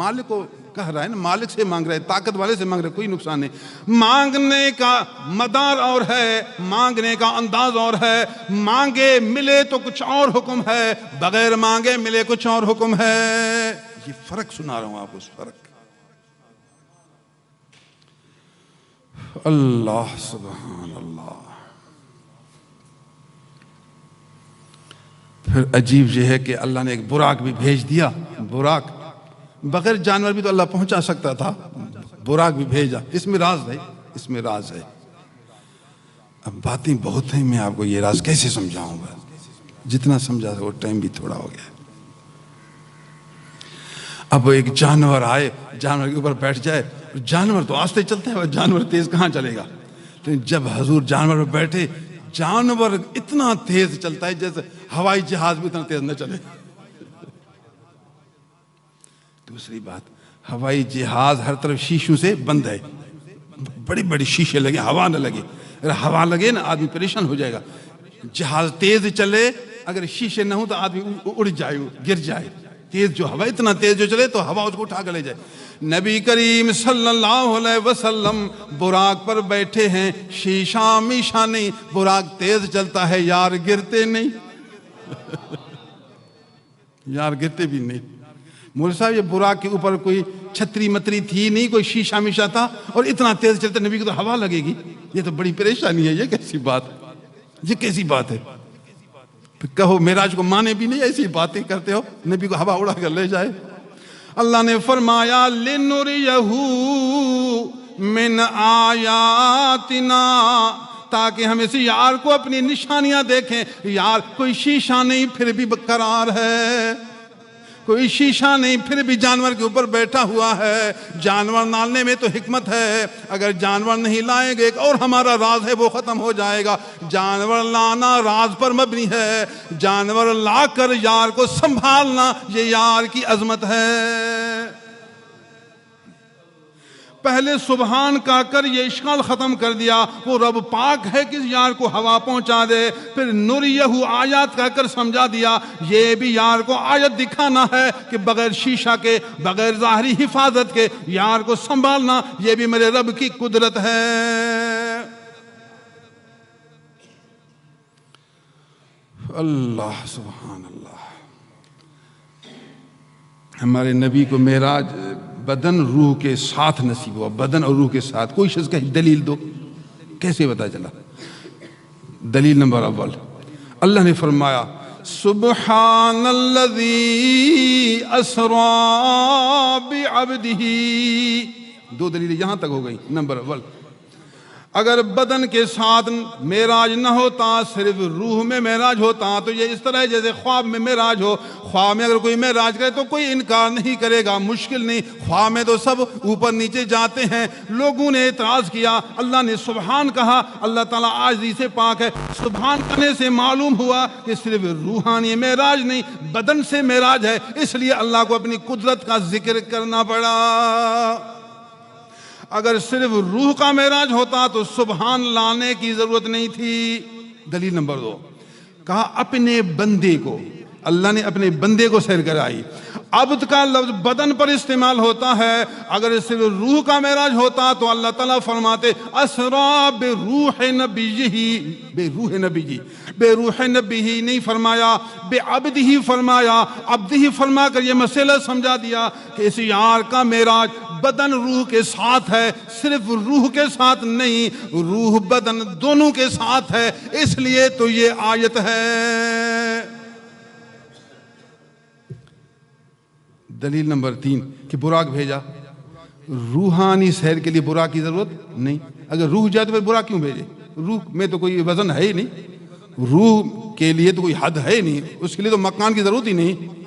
مالک کو کہہ رہا ہے نا، مالک سے مانگ رہا ہے، طاقت والے سے مانگ رہا ہے، کوئی نقصان نہیں۔ مانگنے کا مدار اور ہے، مانگنے کا انداز اور ہے، مانگے ملے تو کچھ اور حکم ہے، بغیر مانگے ملے کچھ اور حکم ہے۔ یہ فرق سنا رہا ہوں آپ، اس فرق۔ اللہ سبحان اللہ۔ پھر عجیب یہ ہے کہ اللہ نے ایک براق بھی بھیج دیا۔ براق بغیر جانور بھی تو اللہ پہنچا سکتا تھا، براق بھی بھیجا۔ اس میں راز ہے، اس میں راز ہے۔ اب باتیں بہت ہیں، میں آپ کو یہ راز کیسے سمجھاؤں گا؟ جتنا سمجھا وہ ٹائم بھی تھوڑا ہو گیا۔ اب ایک جانور آئے، جانور کے اوپر بیٹھ جائے، جانور تو آستے چلتا ہے، جانور تیز کہاں چلے گا؟ لیکن جب حضور جانور پر بیٹھے، جانور اتنا تیز چلتا ہے جیسے ہوائی جہاز بھی اتنا تیز نہ چلے۔ دوسری بات، ہوائی جہاز ہر طرف شیشوں سے بند ہے، بڑی بڑی شیشے لگے، ہوا نہ لگے۔ اگر ہوا لگے نا آدمی پریشان ہو جائے گا۔ جہاز تیز چلے، اگر شیشے نہ ہوں تو آدمی اڑ جائے، گر جائے۔ تیز جو ہوا، اتنا تیز جو چلے تو ہوا اس کو اٹھا کر لے جائے۔ نبی کریم صلی اللہ علیہ وسلم براق پر بیٹھے ہیں، شیشہ میشہ نہیں، براق تیز چلتا ہے، یار گرتے نہیں، یار گرتے بھی نہیں۔ مولوی صاحب یہ براق کے اوپر کوئی چھتری متری تھی نہیں، کوئی شیشہ میشہ تھا، اور اتنا تیز چلتا، نبی کو تو ہوا لگے گی، یہ تو بڑی پریشانی ہے۔ یہ کیسی بات، یہ کیسی بات ہے؟ پھر کہو معراج کو مانے بھی نہیں، ایسی باتیں کرتے ہو، نبی کو ہوا اڑا کر لے جائے۔ اللہ نے فرمایا لِنُرِيَهُ مِنْ آیاتنا، تاکہ ہم اس یار کو اپنی نشانیاں دیکھیں۔ یار کوئی شیشہ نہیں پھر بھی قرار ہے، کوئی شیشہ نہیں پھر بھی جانور کے اوپر بیٹھا ہوا ہے۔ جانور لانے میں تو حکمت ہے، اگر جانور نہیں لائیں گے ایک اور ہمارا راز ہے وہ ختم ہو جائے گا۔ جانور لانا راز پر مبنی ہے، جانور لا کر یار کو سنبھالنا یہ یار کی عظمت ہے۔ پہلے سبحان کہہ کر یہ اشکال ختم کر دیا، وہ رب پاک ہے کہ یار کو ہوا پہنچا دے۔ پھر نُرِيَهُ آیات کہہ کر سمجھا دیا، یہ بھی یار کو آیت دکھانا ہے کہ بغیر شیشہ کے، بغیر ظاہری حفاظت کے یار کو سنبھالنا یہ بھی میرے رب کی قدرت ہے۔ اللہ سبحان اللہ۔ ہمارے نبی کو معراج بدن روح کے ساتھ نصیب ہوا، بدن اور روح کے ساتھ۔ کوئی شخص کہے دلیل دو، کیسے پتا چلا؟ دلیل نمبر اول، اللہ نے فرمایا سبحان الذی اسری بعبدہ۔ 2 دلیلیں یہاں تک ہو گئی۔ نمبر اول، اگر بدن کے ساتھ معراج نہ ہوتا، صرف روح میں معراج ہوتا، تو یہ اس طرح جیسے خواب میں معراج ہو۔ خواب میں اگر کوئی معراج کرے تو کوئی انکار نہیں کرے گا، مشکل نہیں۔ خواب میں تو سب اوپر نیچے جاتے ہیں۔ لوگوں نے اعتراض کیا، اللہ نے سبحان کہا، اللہ تعالیٰ عاجزی سے پاک ہے۔ سبحان کہنے سے معلوم ہوا کہ صرف روحانی معراج نہیں، بدن سے معراج ہے، اس لیے اللہ کو اپنی قدرت کا ذکر کرنا پڑا۔ اگر صرف روح کا معراج ہوتا تو سبحان لانے کی ضرورت نہیں تھی۔ دلیل نمبر 2، کہا اپنے بندے کو، اللہ نے اپنے بندے کو سیر کرائی۔ عبد کا لفظ بدن پر استعمال ہوتا ہے، اگر صرف روح کا معراج ہوتا تو اللہ تعالیٰ فرماتے اسرا بروح نبیہ، بے روح نبیہ، بے روح نبیہ نہیں فرمایا، بے عبدہ فرمایا۔ عبدہ فرما کر یہ مسئلہ سمجھا دیا کہ اس یار کا معراج بدن روح کے ساتھ ہے، صرف روح کے ساتھ نہیں، روح بدن دونوں کے ساتھ ہے، اس لیے تو یہ آیت ہے۔ دلیل نمبر 3 کہ براق بھیجا. روحانی سیر کے لیے براق کی ضرورت نہیں. اگر روح جائے تو پھر براق کیوں بھیجے؟ روح میں تو کوئی وزن ہے ہی نہیں، روح کے لیے تو کوئی حد ہے ہی نہیں، اس کے لیے تو مکان کی ضرورت ہی نہیں.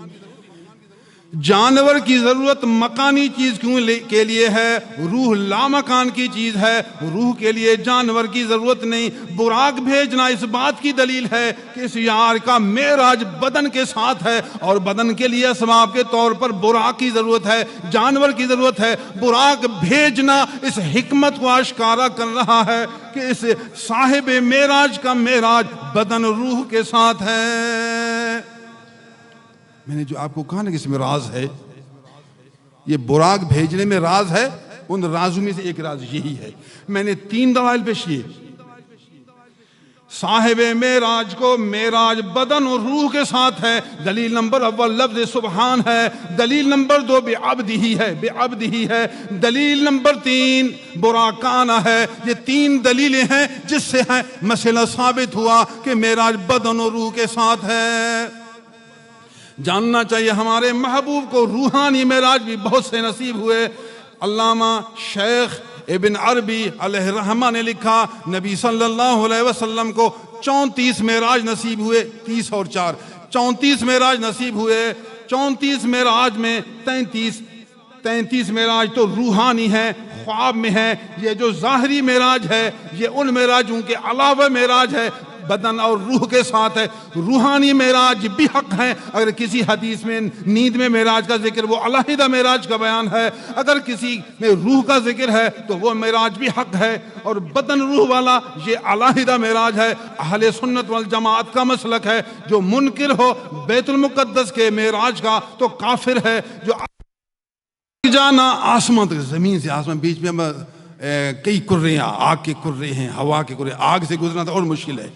جانور کی ضرورت مکانی چیز کیوں کے لیے ہے؟ روح لامکان کی چیز ہے، روح کے لیے جانور کی ضرورت نہیں. براق بھیجنا اس بات کی دلیل ہے کہ اس یار کا معراج بدن کے ساتھ ہے، اور بدن کے لیے اسباب کے طور پر براق کی ضرورت ہے، جانور کی ضرورت ہے. براق بھیجنا اس حکمت کو آشکارا کر رہا ہے کہ اس صاحب معراج کا معراج بدن روح کے ساتھ ہے. میں نے جو آپ کو کہا نا کہ اس میں راز ہے، یہ براق بھیجنے میں راز ہے. ان رازوں میں سے ایک راز یہی ہے. میں نے 3 دلائل پیش کیے. صاحب معراج کو معراج بدن اور روح کے ساتھ ہے. دلیل نمبر اول لفظ سبحان ہے. دلیل نمبر 2 بعبدہ ہے، بعبدہ ہے. دلیل نمبر 3 براقانہ ہے. یہ 3 دلیلیں ہیں جس سے مسئلہ ثابت ہوا کہ معراج بدن اور روح کے ساتھ ہے. جاننا چاہیے ہمارے محبوب کو روحانی معراج بھی بہت سے نصیب ہوئے. علامہ شیخ ابن عربی علیہ الرحمہ نے لکھا نبی صلی اللہ علیہ وسلم کو 34 معراج نصیب ہوئے. 30 اور 4 34 معراج نصیب ہوئے. 34 معراج میں 33 معراج تو روحانی ہیں، خواب میں ہیں. یہ جو ظاہری معراج ہے یہ ان معراجوں کے علاوہ معراج ہے، بدن اور روح کے ساتھ ہے. روحانی معراج بھی حق ہے. اگر کسی حدیث میں نیند میں معراج کا ذکر وہ علیحدہ معراج کا بیان ہے. اگر کسی میں روح کا ذکر ہے تو وہ معراج بھی حق ہے. اور بدن روح والا یہ علیحدہ معراج ہے. اہل سنت والجماعت کا مسلک ہے. جو منکر ہو بیت المقدس کے معراج کا تو کافر ہے. جو جانا آسمان تک، زمین سے آسمان، بیچ میں ہم کئی کرے ہیں، آگ کے کرے ہیں، ہوا کے کرے. آگ سے گزرنا تو اور مشکل ہے.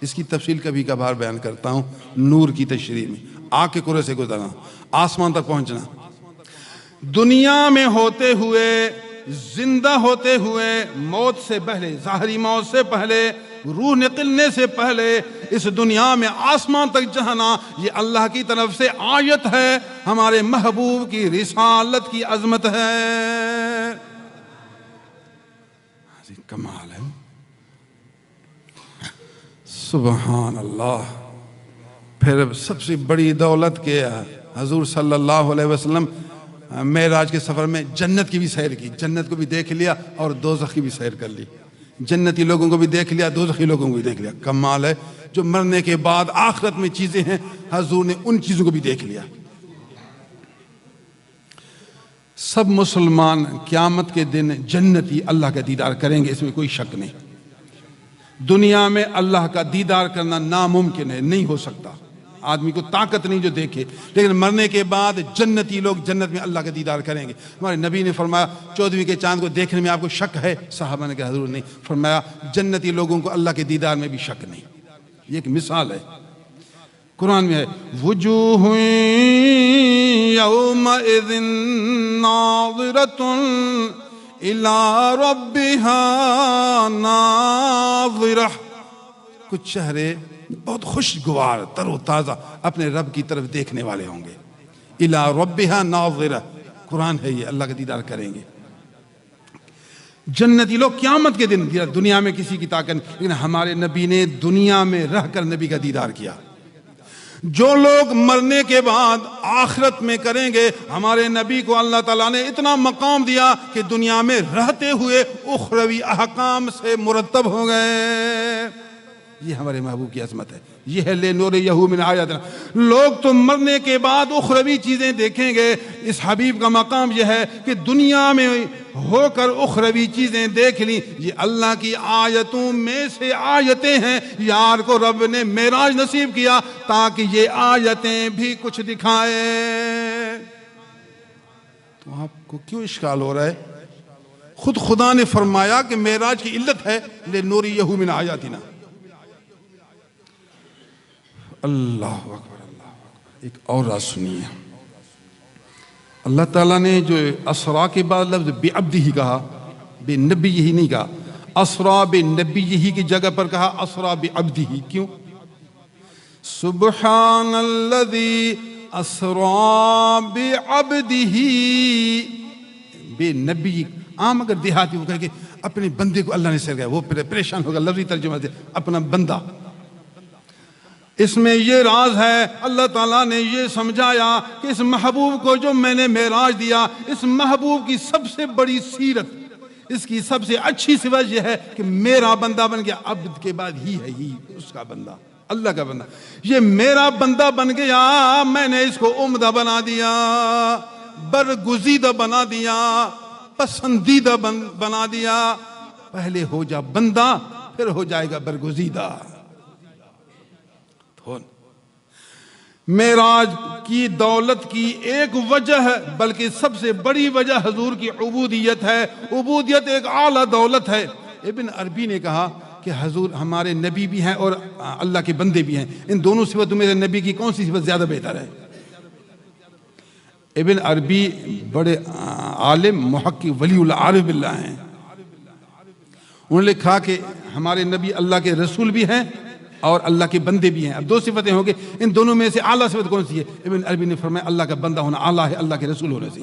اس کی تفصیل کبھی کبھار بیان کرتا ہوں نور کی تشریح میں. آگ کے کرے سے گزرنا، آسمان تک پہنچنا. دنیا میں ہوتے ہوئے، زندہ ہوتے ہوئے، موت سے پہلے، ظاہری موت سے پہلے، روح نکلنے سے پہلے اس دنیا میں آسمان تک جانا یہ اللہ کی طرف سے آیت ہے. ہمارے محبوب کی رسالت کی عظمت ہے. کمال ہے. سبحان اللہ. پھر سب سے بڑی دولت کہ حضور صلی اللہ علیہ وسلم معراج کے سفر میں جنت کی بھی سیر کی. جنت کو بھی دیکھ لیا اور دوزخ کی بھی سیر کر لی. جنتی لوگوں کو بھی دیکھ لیا، دوزخی لوگوں کو بھی دیکھ لیا. کمال ہے. جو مرنے کے بعد آخرت میں چیزیں ہیں حضور نے ان چیزوں کو بھی دیکھ لیا. سب مسلمان قیامت کے دن جنتی اللہ کا دیدار کریں گے، اس میں کوئی شک نہیں. دنیا میں اللہ کا دیدار کرنا ناممکن ہے، نہیں ہو سکتا. آدمی کو طاقت نہیں جو دیکھے. لیکن مرنے کے بعد جنتی لوگ جنت میں اللہ کا دیدار کریں گے. ہمارے نبی نے فرمایا 14ویں کے چاند کو دیکھنے میں آپ کو شک ہے؟ صحابہ نے کہا حضور نہیں. فرمایا جنتی لوگوں کو اللہ کے دیدار میں بھی شک نہیں. یہ ایک مثال ہے. قرآن میں ہے وجوہ یومئذ ناظرۃ الی ربها ناظرہ. کچھ چہرے بہت خوشگوار، تر و تازہ اپنے رب کی طرف دیکھنے والے ہوں گے. الی ربها ناظرہ. قرآن ہے یہ. اللہ کا دیدار کریں گے جنتی لوگ قیامت کے دن. دنیا میں کسی کی طاقت نہیں، لیکن ہمارے نبی نے دنیا میں رہ کر نبی کا دیدار کیا. جو لوگ مرنے کے بعد آخرت میں کریں گے، ہمارے نبی کو اللہ تعالیٰ نے اتنا مقام دیا کہ دنیا میں رہتے ہوئے اخروی احکام سے مرتب ہو گئے. یہ ہمارے محبوب کی عظمت ہے. یہ ہے لنریہ من آیاتنا. لوگ تو مرنے کے بعد اخروی چیزیں دیکھیں گے. اس حبیب کا مقام یہ ہے کہ دنیا میں ہو کر اخروی چیزیں دیکھ لی. یہ اللہ کی آیتوں میں سے آیتیں ہیں. یار کو رب نے معراج نصیب کیا تاکہ یہ آیتیں بھی کچھ دکھائے. تو آپ کو کیوں اشکال ہو رہا ہے؟ خود خدا نے فرمایا کہ معراج کی علت ہے لنریہ من آیاتنا. اللہ اکبر، اللہ اکبر. ایک اور راز سنیے. اللہ تعالیٰ نے جو اسرا کے بعد لفظ بعبدہ کہا، بے نبی یہی نہیں کہا. اسرا بے نبی یہی کی جگہ پر کہا، اسرا بعبدہ. کیوں؟ سبحان الذی اسرا بعبدہ، بے نبی، عام اگر دیہاتی وہ کہے کہ اپنے بندے کو اللہ نے سیر گیا، وہ پریشان ہوگا، لفظی ترجمہ سے اپنا بندہ۔ اس میں یہ راز ہے، اللہ تعالیٰ نے یہ سمجھایا کہ اس محبوب کو جو میں نے معراج دیا، اس محبوب کی سب سے بڑی سیرت، اس کی سب سے اچھی صفت یہ ہے کہ میرا بندہ بن گیا، عبد کے بعد ہی ہے، ہی اس کا بندہ، اللہ کا بندہ، یہ میرا بندہ بن گیا، میں نے اس کو عمدہ بنا دیا، برگزیدہ بنا دیا، پسندیدہ بنا دیا۔ پہلے ہو جا بندہ، پھر ہو جائے گا برگزیدہ۔ معراج کی دولت کی ایک وجہ ہے، بلکہ سب سے بڑی وجہ حضور کی عبودیت ہے۔ عبودیت ایک اعلیٰ دولت ہے۔ ابن عربی نے کہا کہ حضور ہمارے نبی بھی ہیں اور اللہ کے بندے بھی ہیں، ان دونوں صفتوں میں نبی کی کون سی صفت زیادہ بہتر ہے؟ ابن عربی بڑے عالم، محقق، ولی اللہ، عارف باللہ ہیں۔ انہوں نے لکھا کہ ہمارے نبی اللہ کے رسول بھی ہیں اور اللہ کے بندے بھی ہیں۔ اب دو صفتیں ہوں گے، ان دونوں میں سے اعلیٰ صفت کون سی ہے؟ ابن عربی نے فرمایا اللہ کا بندہ ہونا اعلیٰ ہے اللہ کے رسول ہونے سے۔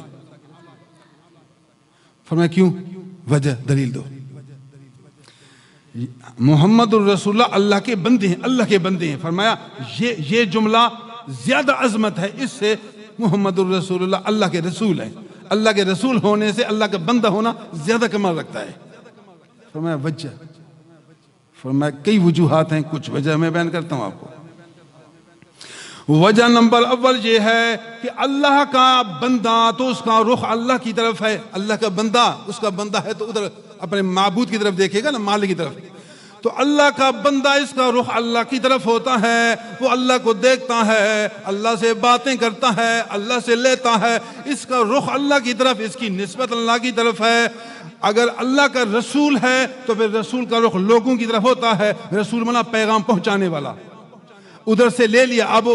فرمایا کیوں؟ وجہ، دلیل دو۔ محمد الرسول اللہ کے بندے ہیں، اللہ کے بندے ہیں۔ فرمایا یہ جملہ زیادہ عظمت ہے اس سے، محمد الرسول اللہ اللہ کے رسول ہیں، اللہ کے رسول ہونے سے اللہ کا بندہ ہونا زیادہ کمال رکھتا ہے۔ فرمایا وجہ، فرمایا کئی وجوہات ہیں، کچھ وجہ میں بیان کرتا ہوں آپ کو۔ وجہ نمبر اول یہ ہے کہ اللہ کا بندہ تو اس کا رخ اللہ کی طرف ہے، اللہ کا بندہ اس کا بندہ ہے تو ادھر اپنے معبود کی طرف دیکھے گا نا، مالک کی طرف، تو اللہ کا بندہ اس کا رخ اللہ کی طرف ہوتا ہے، وہ اللہ کو دیکھتا ہے، اللہ سے باتیں کرتا ہے، اللہ سے لیتا ہے، اس کا رخ اللہ کی طرف، اس کی نسبت اللہ کی طرف ہے۔ اگر اللہ کا رسول ہے تو پھر رسول کا رخ لوگوں کی طرف ہوتا ہے، رسول منا پیغام پہنچانے والا، ادھر سے لے لیا اب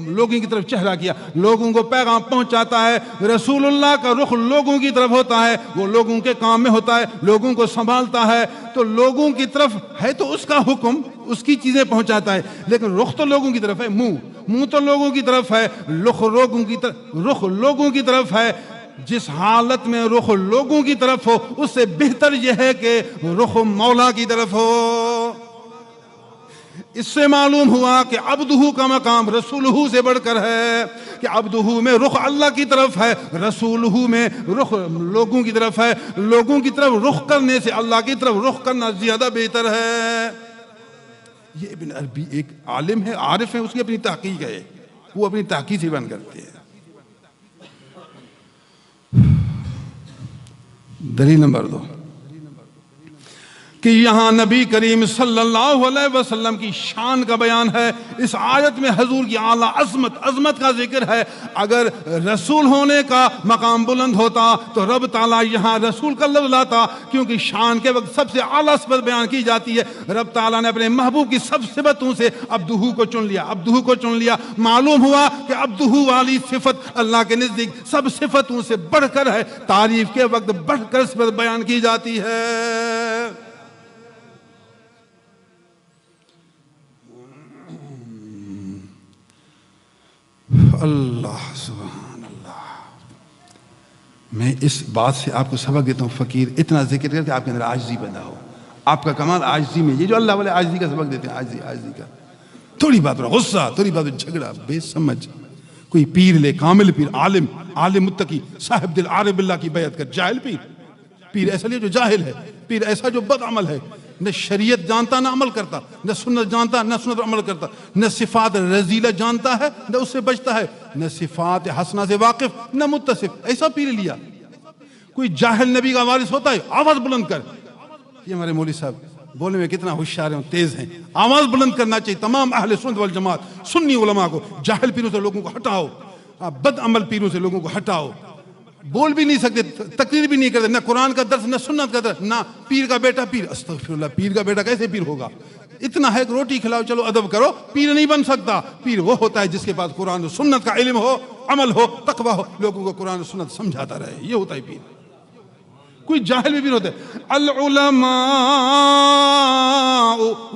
لوگوں کی طرف چہرہ کیا، لوگوں کو پیغام پہنچاتا ہے۔ رسول اللہ کا رخ لوگوں کی طرف ہوتا ہے، وہ لوگوں کے کام میں ہوتا ہے، لوگوں کو سنبھالتا ہے، تو لوگوں کی طرف ہے تو اس کا حکم، اس کی چیزیں پہنچاتا ہے، لیکن رخ تو لوگوں کی طرف ہے، منہ تو لوگوں کی طرف ہے، رخ لوگوں کی طرف ہے۔ جس حالت میں رخ لوگوں کی طرف ہو اس سے بہتر یہ ہے کہ رخ مولا کی طرف ہو۔ اس سے معلوم ہوا کہ عبدہ کا مقام رسولہ سے بڑھ کر ہے، کہ عبدہ میں رخ اللہ کی طرف ہے، رسولہ میں رخ لوگوں کی طرف ہے، لوگوں کی طرف رخ کرنے سے اللہ کی طرف رخ کرنا زیادہ بہتر ہے۔ یہ ابن عربی ایک عالم ہے، عارف ہے، اس کی اپنی تحقیق ہے، وہ اپنی تحقیق سے بیان کرتے ہیں۔ دلیل نمبر 2 کہ یہاں نبی کریم صلی اللہ علیہ وسلم کی شان کا بیان ہے۔ اس آیت میں حضور کی اعلیٰ عظمت کا ذکر ہے۔ اگر رسول ہونے کا مقام بلند ہوتا تو رب تعالیٰ یہاں رسول کا لفظ لاتا، کیونکہ شان کے وقت سب سے اعلیٰ صفت بیان کی جاتی ہے۔ رب تعالیٰ نے اپنے محبوب کی سب صفتوں سے عبدہ کو چن لیا، معلوم ہوا کہ عبدہ والی صفت اللہ کے نزدیک سب صفتوں سے بڑھ کر ہے، تعریف کے وقت بڑھ کر صفت بیان کی جاتی ہے۔ اللہ سبحان اللہ۔ میں اس بات سے آپ کو سبق دیتا ہوں، فقیر اتنا ذکر کر کہ آپ کے اندر عاجزی پیدا ہو۔ آپ کا کمال عاجزی میں، یہ جو اللہ والے عاجزی کا سبق دیتے ہیں، عاجزی کا، تھوڑی بات پر غصہ، تھوڑی بات پر جھگڑا، بے سمجھ۔ کوئی پیر لے، کامل پیر، عالم متقی، صاحب دل، عارف باللہ کی بیعت کر۔ جاہل پیر ایسا نہیں جو جاہل ہے، پیر ایسا جو بد عمل ہے، نہ شریعت جانتا نہ عمل کرتا، نہ سنت جانتا نہ سنت پر عمل کرتا، نہ صفات رذیلہ جانتا ہے نہ اس سے بچتا ہے، نہ صفات حسنہ سے واقف نہ متصف، ایسا پیر لیا۔ کوئی جاہل نبی کا وارث ہوتا ہے، آواز بلند کر۔ یہ ہمارے مولوی صاحب بولنے میں کتنا ہوشیار ہیں، تیز ہیں۔ آواز بلند کرنا چاہیے تمام اہل سنت والجماعت، سنی علماء کو، جاہل پیروں سے لوگوں کو ہٹاؤ، بد عمل پیروں سے لوگوں کو ہٹاؤ۔ بول بھی نہیں سکتے، تقریر بھی نہیں کرتے، نہ قرآن کا درس نہ سنت کا درس، نہ پیر کا بیٹا پیر، استغفراللہ، پیر کا بیٹا کیسے پیر ہوگا؟ اتنا ہے کہ روٹی کھلاؤ، چلو ادب کرو، پیر نہیں بن سکتا۔ پیر وہ ہوتا ہے جس کے پاس قرآن و سنت کا علم ہو، عمل ہو، تقوی ہو، لوگوں کو قرآن و سنت سمجھاتا رہے، یہ ہوتا ہے پیر۔ کوئی جاہل بھی پیر ہوتا ہے۔ العلماء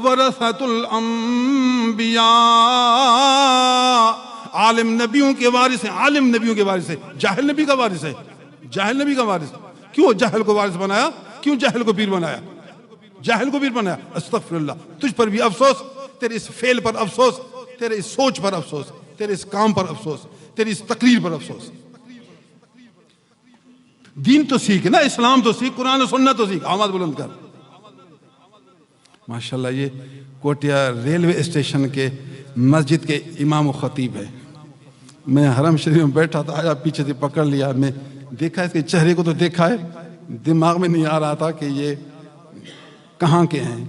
ورثۃ الانبیاء، عالم نبیوں کے وارث ہیں، عالم نبیوں کے وارث ہے، جاہل نبی کا وارث ہے، جاہل نبی کا وارث۔ کیوں جاہل کو وارث بنایا؟ کیوں جاہل کو پیر بنایا؟ جاہل کو پیر بنایا؟ استغفر اللہ، تجھ پر بھی افسوس، تیرے اس فعل پر افسوس، تیرے اس سوچ پر افسوس، تیرے اس کام پر افسوس، تیری اس تقریر پر افسوس۔ دین تو سیکھ نا، اسلام تو سیکھ، قرآن و سنت تو سیکھ، آواز بلند کر۔ ماشاءاللہ یہ کوٹیا ریلوے اسٹیشن کے مسجد کے امام و خطیب ہے۔ میں حرم شریف میں بیٹھا تھا، آیا پیچھے سے پکڑ لیا، میں دیکھا اس کے چہرے کو تو دیکھا ہے، دماغ میں نہیں آ رہا تھا کہ یہ کہاں کے ہیں،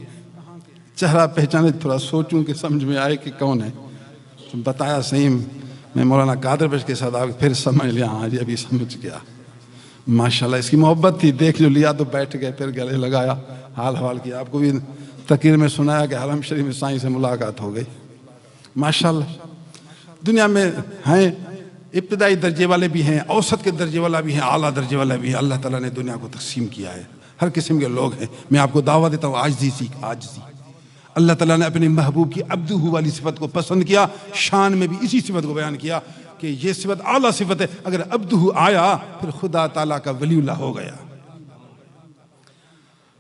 چہرہ پہچانے تھوڑا سوچوں کہ سمجھ میں آئے کہ کون ہے، بتایا صحیح میں مولانا قادر بش کے ساتھ، پھر سمجھ لیا، ہاں جی ابھی سمجھ گیا۔ ماشاءاللہ اس کی محبت تھی، دیکھ جو لیا تو بیٹھ گئے، پھر گلے لگایا، حال حوال کیا۔ آپ کو بھی تقریر میں سنایا کہ حرم شریف میں سائیں سے ملاقات ہو گئی۔ ماشاءاللہ دنیا میں ہیں، ابتدائی درجے والے بھی ہیں، اوسط کے درجے والا بھی ہیں، اعلیٰ درجے والا بھی ہے۔ اللہ تعالیٰ نے دنیا کو تقسیم کیا ہے، ہر قسم کے لوگ ہیں۔ میں آپ کو دعوت دیتا ہوں، عاجزی سیکھ، عاجزی۔ اللہ تعالیٰ نے اپنے محبوب کی عبدہ والی صفت کو پسند کیا، شان میں بھی اسی صفت کو بیان کیا کہ یہ صفت اعلیٰ صفت ہے۔ اگر عبدہ آیا پھر خدا تعالیٰ کا ولی اللہ ہو گیا۔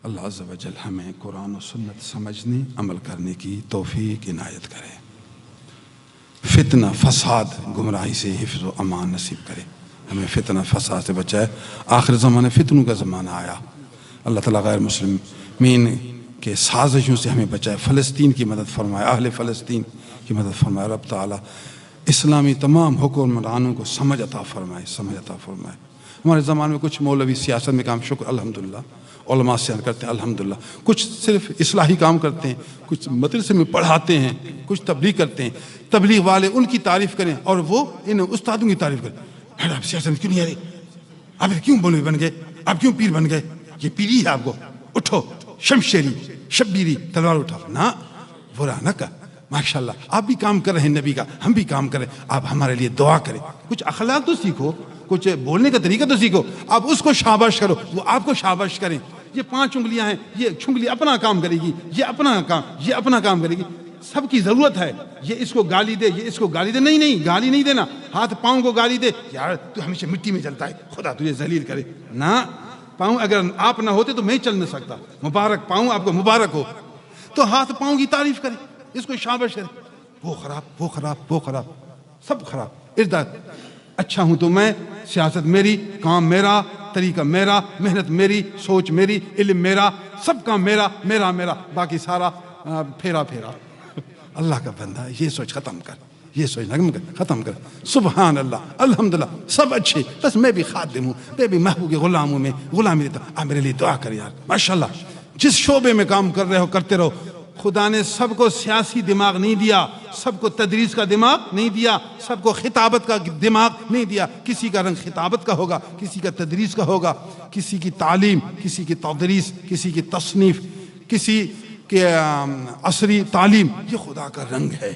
اللہ عز و جل ہمیں قرآن و سنت سمجھنے، عمل کرنے کی توفیق عنایت کرے، فتنہ فساد گمراہی سے حفظ و امان نصیب کرے، ہمیں فتنہ فساد سے بچائے۔ آخر زمانے فتنوں کا زمانہ آیا، اللہ تعالیٰ غیر مسلمین کے سازشوں سے ہمیں بچائے، فلسطین کی مدد فرمائے، اہل فلسطین کی مدد فرمائے۔ رب تعالیٰ اسلامی تمام حکمرانوں کو سمجھ عطا فرمائے، سمجھ عطا فرمائے۔ ہمارے زمانے میں کچھ مولوی سیاست میں کام، شکر الحمدللہ، علماء سیاست کرتے ہیں الحمدللہ، کچھ صرف اصلاحی کام کرتے ہیں، کچھ مدرسے میں پڑھاتے ہیں، کچھ تبلیغ کرتے ہیں۔ تبلیغ والے ان کی تعریف کریں اور وہ ان استادوں کی تعریف کریں۔ آپ سیاست میں کیوں نہیں آ رہے؟ آپ کیوں مولوی بن گئے؟ آپ کیوں پیر بن گئے؟ یہ پیری ہے آپ کو، اٹھو، شمشیری شبیری تلوار اٹھا، نہ برا نہ کر۔ ماشاءاللہ آپ بھی کام کر رہے ہیں نبی کا، ہم بھی کام کریں، آپ ہمارے لیے دعا کریں، کچھ اخلاق تو سیکھو، کچھ بولنے کا طریقہ تو سیکھو، آپ اس کو شاباش کرو، وہ آپ کو شاباش کریں۔ یہ 5 انگلیاں ہیں، یہ چھنگلی اپنا کام کرے گی، یہ اپنا کام کرے گی، سب کی ضرورت ہے۔ یہ اس کو گالی دے، یہ اس کو گالی دے، نہیں گالی نہیں دینا، ہاتھ پاؤں کو گالی دے، یار تو ہمیشہ مٹی میں چلتا ہے، خدا تجھے ذلیل کرے، نہ پاؤں اگر آپ نہ ہوتے تو میں چل نہ سکتا، مبارک پاؤں آپ کو مبارک ہو، تو ہاتھ پاؤں کی تعریف کرے، اس کو شاباش کرے، وہ خراب وہ خراب وہ خراب، سب خراب، ارد اچھا ہوں تو میں، سیاست میری، کام میرا، طریقہ میرا، محنت میری، سوچ میری، علم میرا، سب کام میرا میرا میرا، باقی سارا پھیرا پھیرا۔ اللہ کا بندہ یہ سوچ ختم کر، یہ سوچ ختم کر۔ سبحان اللہ، الحمدللہ، سب اچھے، بس میں بھی خادم ہوں، میں بھی محبوب کے غلام ہوں، میں غلامی دیتا ہوں، آپ میرے لیے دعا کر یار۔ ماشاءاللہ جس شعبے میں کام کر رہے ہو کرتے رہو۔ خدا نے سب کو سیاسی دماغ نہیں دیا، سب کو تدریس کا دماغ نہیں دیا، سب کو خطابت کا دماغ نہیں دیا۔ کسی کا رنگ خطابت کا ہوگا، کسی کا تدریس کا ہوگا، کسی کی تعلیم، کسی کی تدریس، کسی کی تصنیف، کسی کے عصری تعلیم، یہ خدا کا رنگ ہے۔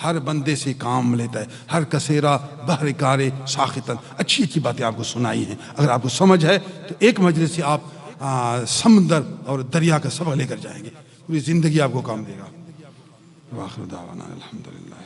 ہر بندے سے کام لیتا ہے، ہر کثیرہ بہر کارے ساختن، اچھی اچھی باتیں آپ کو سنائی ہیں۔ اگر آپ کو سمجھ ہے تو ایک مجلس سے آپ سمندر اور دریا کا سبق لے کر جائیں گے، پوری زندگی آپ کو کام دے گا۔ وآخر دعوانا الحمدللہ۔